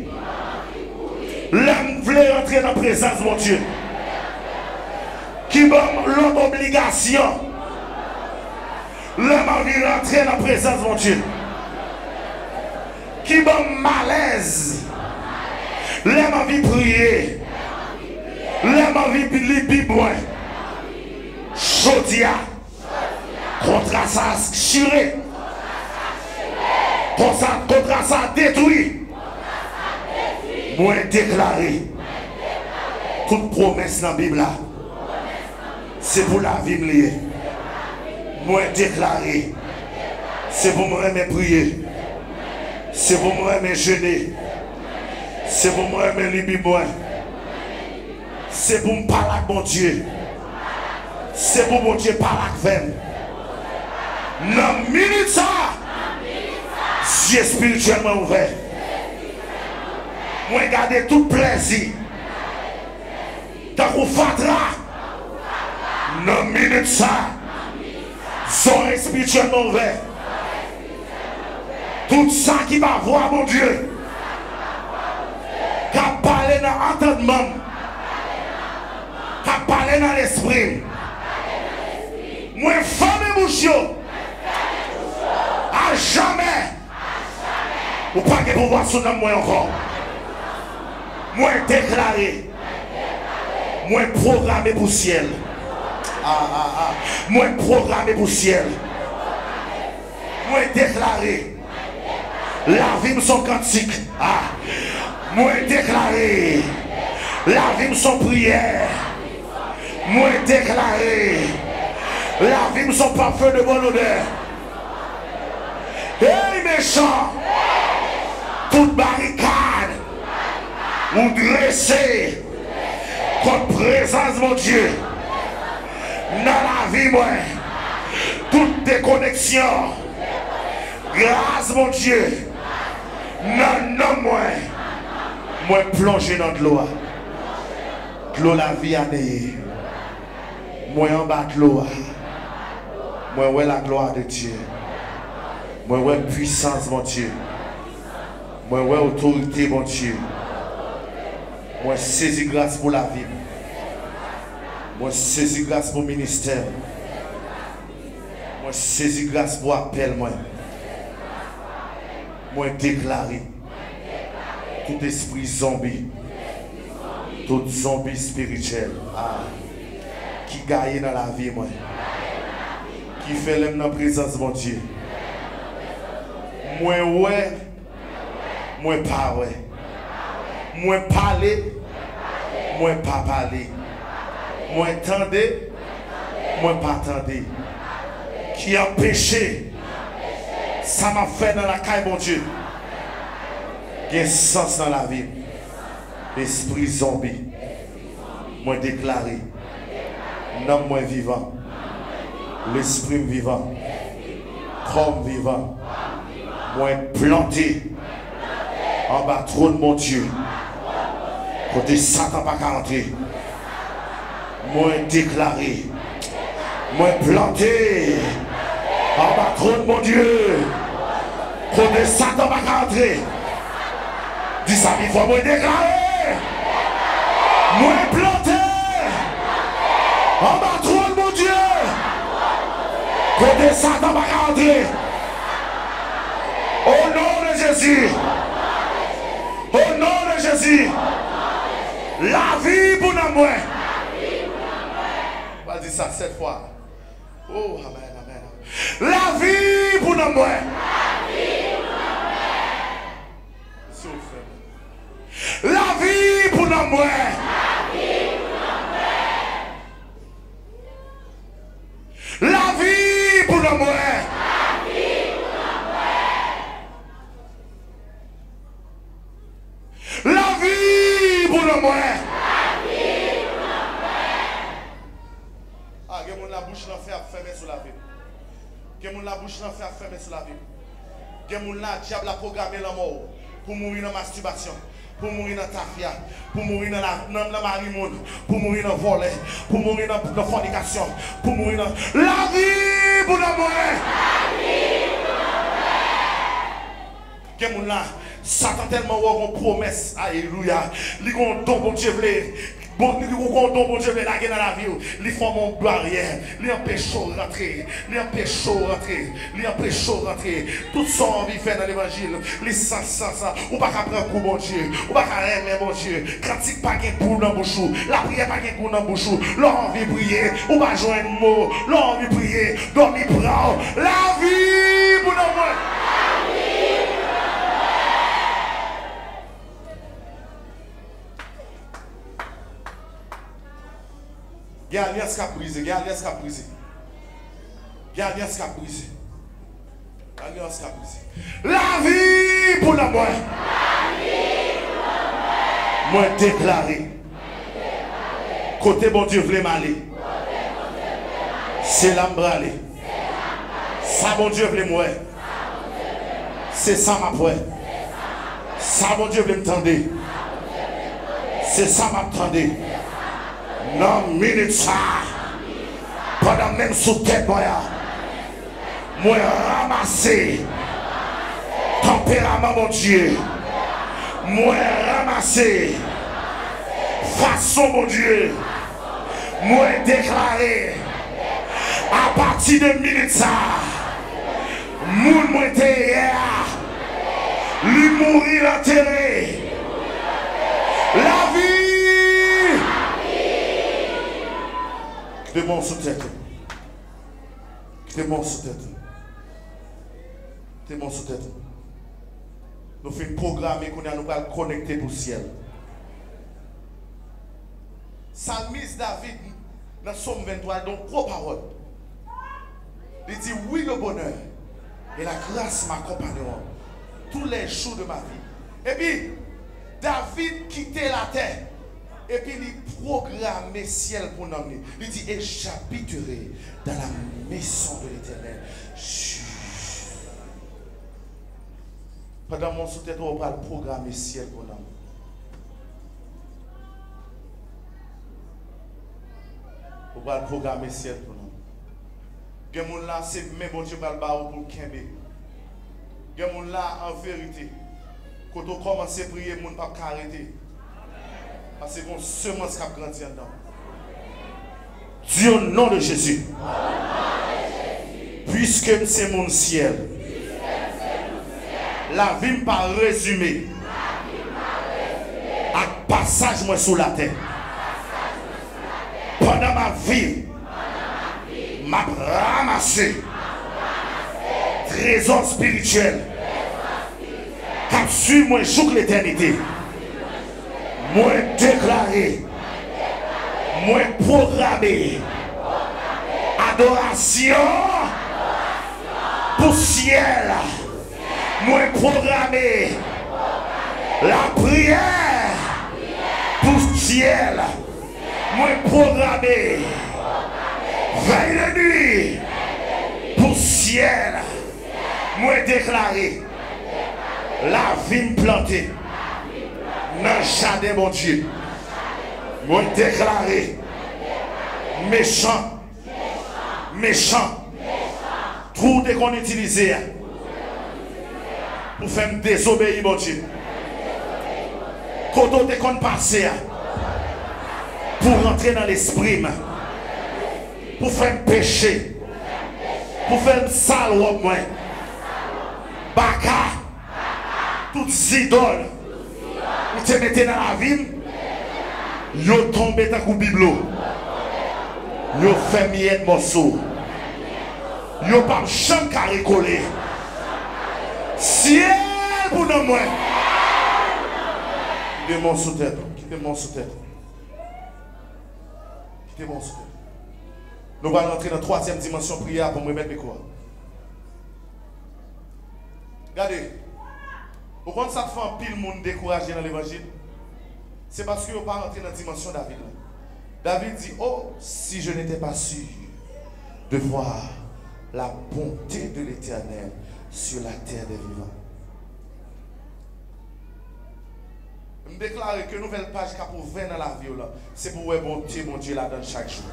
l'homme voulait entrer dans la présence de mon Dieu, qui m'a l'obligation, l'homme envie de rentrer dans la présence de mon Dieu, qui m'a malaise, l'homme envie de prier, l'homme envie de lire. Chodia contre ça chiré, contre ça détruit. Moi déclaré toute promesse dans la Bible là, c'est pour la vie liée. Moi déclaré c'est pour me remettre prier, c'est pour me remettre jeûner, c'est pour me remettre libérer, c'est pour me parler avec mon Dieu. C'est pour mon Dieu par la veine. Dans minute ça, Dieu spirituellement ouvert. Moi garder tout plaisir. Tant qu'on fatra. Dans minute ça, Oreilles spirituellement ouvertes. Tout ça qui va voir mon Dieu. Qui a parlé dans l'entendement. Qui a parlé dans l'esprit. Moi, femme et bouche. À jamais. Ou pas de pouvoir sur moi encore. Moi déclaré. Moi programmé pour le ciel. Moi programmé pour le ciel. Moi déclaré. La vie me son cantique. Moi déclaré. La vie me son prière. Moi déclaré. La vie me son parfum de bonne odeur. Hey méchant. Toute barricade. Ou dressé. Contre présence mon Dieu. Dans la vie moi. Toute déconnexion. Grâce mon Dieu. Non, moi plongé dans de l'eau. De l'eau la vie a né. Moi en bas de l'eau. Moi ouais la gloire de Dieu. Moi ouais puissance mon Dieu. Moi ouais autorité mon Dieu. Moi saisis grâce pour la vie. Moi saisis grâce pour le ministère. Moi saisis grâce pour l'appel moi. Moi déclaré tout esprit zombie, tout zombie spirituel qui gagne dans la vie moi, qui fait l'homme dans la présence de mon Dieu. Moi ouais, moi pas ouais, moi parler, moi pas parler, moi tendez, moi pas tendez, qui a péché. Ça m'a fait dans la caille, mon Dieu. Il y a un sens dans la vie. Esprit zombie. Moi déclaré. Non, moi vivant. L'esprit vivant. Comme vivant. Moi planté. En bas trop de mon Dieu. Côté Satan pas qu'à entrer. Moi déclaré. Moi planté. En bas trop de mon Dieu. Côté Satan va rentrer. Dis ça, il faut me déclarer. Moi planté. En bas trop de mon Dieu. Côté Satan va rentrer. Au nom de Jésus. Au nom de Jésus. La vie pour nous. On va dire ça 7 fois. Oh, amen. La vie pour nous. La vie pour nous. La vie pour nous. La vie pour nous. Ah, que mon la bouche n'a fait fermer sur la vie. Que mon la bouche n'a fait fermer sur la vie. Que mon la diable a programmé la mort pour mourir dans la masturbation. Pour mourir dans ta tafia, pour mourir dans la marimoune, pour mourir dans le volet, pour mourir dans la fornication, pour mourir dans la vie pour la mourir. Que mon là, Satan tellement ou une promesse, alléluia, il y a un don pour Dieu. Bon, nous avons bon Dieu la guerre dans la vie, ils font une barrière, ils empêchent de rentrer, ils empêchent de rentrer, ils empêchent de rentrer. Tout ça on vit faire dans l'évangile, les sens, ou pas qu'à prendre coup bon Dieu, ou pas qu'à aimer bon Dieu, critique pas qu'un coup dans le bouche, la prière pas qu'un coup dans le bouche, l'envie prier, ou pas joindre un mot, l'envie prier, dormir prendre, la vie pour nous. Il y a alliance qui a brisé, il y a alliance qui a brisé. Il y a alliance qui a brisé. Alliance qui a brisé. La vie pour la moi. Moi déclaré. Côté bon Dieu voulait m'aller. C'est l'embralé. Ça bon Dieu voulait moi. C'est ça ma poêle. Ça bon Dieu voulait me tendre. C'est ça m'attendait. Non, minute ça. Pendant même sous tête, moi. Moi ramasser tempérament, mon Dieu. Moi ramasser façon, mon Dieu. Moi déclarer à partir de minutes ça, moun moi t'es hier, lui mourir enterré. La vie. Quittez mon sous-tête. Quittez mon sous-tête. Quittez mon sous-tête. Nous faisons programme et nous allons connecter au ciel. Salmis David, dans Somme 23, donc gros parole. Il dit oui le bonheur et la grâce m'accompagneront tous les jours de ma vie. Et puis, David quittait la terre. Et puis il programmait ciel pour nous. Il dit, et j'habiterai dans la maison de l'Éternel. Pendant mon sous-tête, on va programmer ciel pour nous. On va programmer ciel pour nous. Il y a des gens là, c'est même bon Dieu va le battre pour le Kembe. Il y a des gens là, en vérité, quand on commence à prier, les gens ne peuvent pas arrêter. Parce que c'est une semence qui a grandi dedans. Dieu au nom de Jésus. Puisque c'est mon ciel. La vie ne pas résumée. À passage moi sous la terre. Pendant ma vie, m'a ramassé trésor spirituel. Cap sur moi joue l'éternité. Moi déclaré, moi programmé, adoration pour ciel, moi programmé, la prière pour ciel, moi programmé, veille de nuit pour ciel, moi déclaré, la vie plantée. Dans le jardin, mon Dieu, moi déclaré méchant, tout ce qu'on utilise pour faire me désobéir, mon Dieu. Quand on passe pour rentrer dans l'esprit, pour faire me pécher, pour faire me sale, moi, baka, toutes idoles. Vous te mettez dans la ville, vous tombez dans le bibelot, vous faites miette morceau, vous pas chambre carré collé. Ciel pour nous, moi. Quittez mon sous-tête, quittez mon sous-tête. Quittez mon sous-tête. Nous allons entrer dans la troisième dimension prière pour me remettre mes quoi. Regardez. Pourquoi ça fait un pile monde découragé dans l'évangile? C'est parce que vous ne pas rentré dans la dimension de David. David dit, oh, si je n'étais pas sûr de voir la bonté de l'Éternel sur la terre des vivants. Je me déclare que nouvelle page qui a pour 20 dans la vie, c'est pour voir bonté, mon Dieu, là-dedans chaque jour.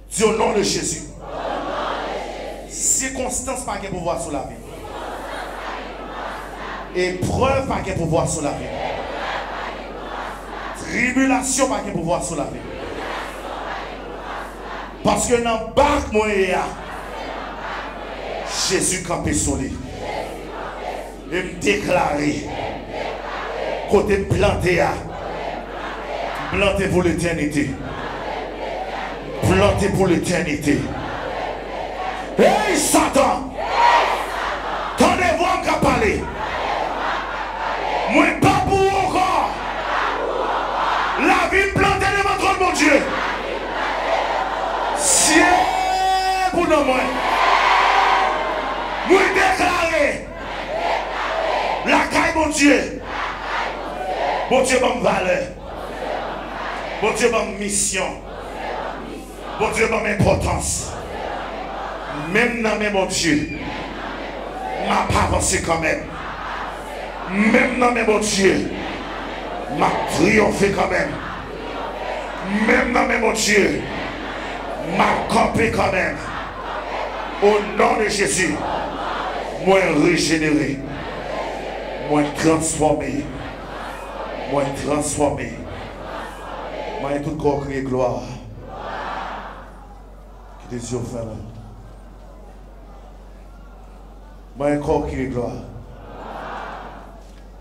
Dis au nom de Jésus. Circonstance pas de pouvoir sur la vie. Épreuve pas de pouvoir sur la vie. Tribulation pas de pouvoir sur la vie. Parce que dans le bac, moi, Jésus campé sur lui. Et me déclarer. Côté planté, planté pour l'éternité. Planté pour l'éternité. Hey Satan! Tendez-vous à parler. Moi pas pour encore. La vie plantée devant votre mon Dieu. Ciel pour nous moi. Moi déclarer. La caille mon Dieu. Mon Dieu bonne valeur. Mon Dieu bonne mission. Mon Dieu bonne importance. Même dans mes mon Dieu, m'a pas avancé quand même. Même dans mes mon Dieu, m'a triomphé quand même. Même dans mes mon Dieu, m'a campé quand même. Au nom de Jésus. Moi régénéré. Moi transformé. Moi transformé. Moi tout corps crier gloire. Qui des yeux fermés. Moi un corps crier gloire.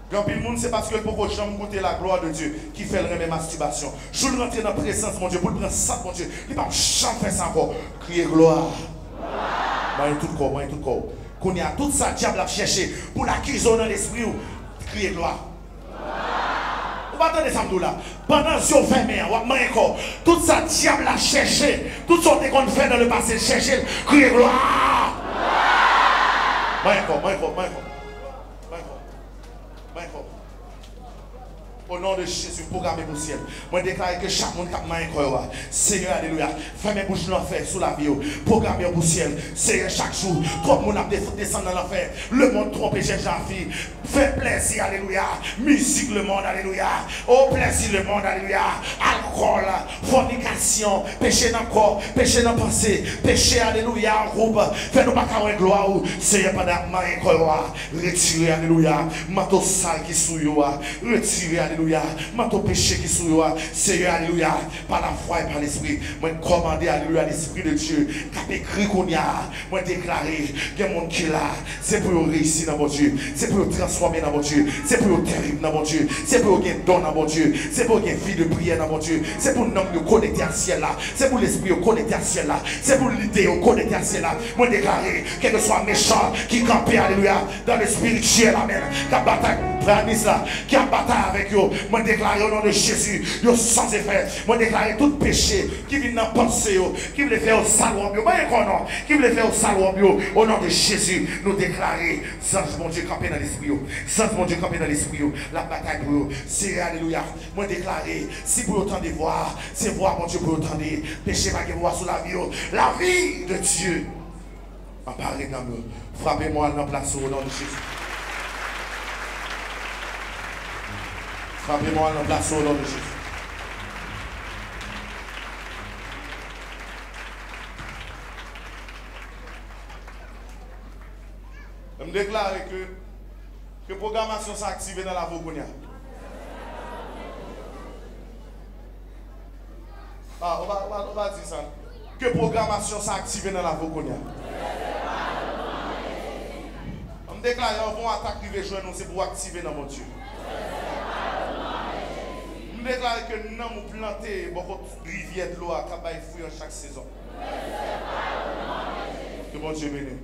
Quand le monde, c'est parce que pour que j'aime goûter la gloire de Dieu qui fait le remède masturbation. Je veux rentrer dans la présence, mon Dieu, pour le prendre ça, mon Dieu. Il ne va pas faire ça encore. Crier gloire. Moi tout corps, moi tout corps. Qu'on y a tout ça, diable a cherché pour l'accuser dans l'esprit. Crier gloire. Vous attendez ça, là. Pendant que vous fermez, encore, tout ça, diable a cherché. Tout ce qu'on fait dans le passé, chercher, crier gloire. Au nom de Jésus, programmez pour le ciel. Moi, je déclare que chaque monde qui a main encore. Seigneur, alléluia. Fermez bouche l'enfer sous la vie. Programmez pour le ciel. Seigneur, chaque jour, trop de monde a descendu dans l'enfer. Le monde trompe, j'ai fille. Fais plaisir, alléluia. Musique, le monde, alléluia. Oh, plaisir, le monde, alléluia. Alcool, fornication, péché dans le corps, péché dans la pensée, péché, alléluia, en groupe. Fais-nous pas qu'à gloire. Seigneur, pendant que main encore. Retirez, alléluia. Mato sale qui sous yo. Retirez, alléluia. Mato péché qui sous yo. Seigneur, alléluia. Par la foi et par l'esprit. Moi, commander, alléluia, l'esprit de Dieu. Qui a écrit qu'on y a. Moi, déclarer. Il y a un monde qui est là. C'est pour réussir dans mon Dieu. C'est pour transformer dans mon Dieu. C'est pour terrible dans mon Dieu. C'est pour gagner don dans mon Dieu. C'est pour gagner vie de prière dans mon Dieu. C'est pour l'homme de connecter à ciel là. C'est pour l'esprit de connecter à ciel là. C'est pour l'idée de connecter à ciel là. Moi, déclarer. Quel que soit méchant qui campe, alléluia, dans le spirituel, amen. Qui a bataille, là, qui a bataille avec eux. Moi, déclarer au nom de Jésus, yo sans effet. Moi, déclarer tout péché qui vient dans penser, qui veut faire au salon, qui veut faire au salon, au nom de Jésus, nous déclarer, sans mon Dieu camper dans l'esprit, sans mon Dieu camper dans l'esprit, la bataille pour eux, c'est alléluia. Moi, déclarer, si pour autant de voir, c'est voir mon Dieu pour autant de péché, pas que voir sous la vie de Dieu. Apparaît dans nous. Frappez-moi dans la place au nom de Jésus. Frappez-moi dans la place au nom de Jésus. Je me déclare que la programmation s'est activée dans la Vogonia. Ah, on va dire ça. Que la programmation s'est activée dans la Vogonia. On me déclare qu'on va attaquer les jeunes, c'est pour activer dans mon Dieu. On me déclare que nous avons planté beaucoup de rivières de l'eau à Cabaye Fouille chaque saison. Que mon Dieu bénisse.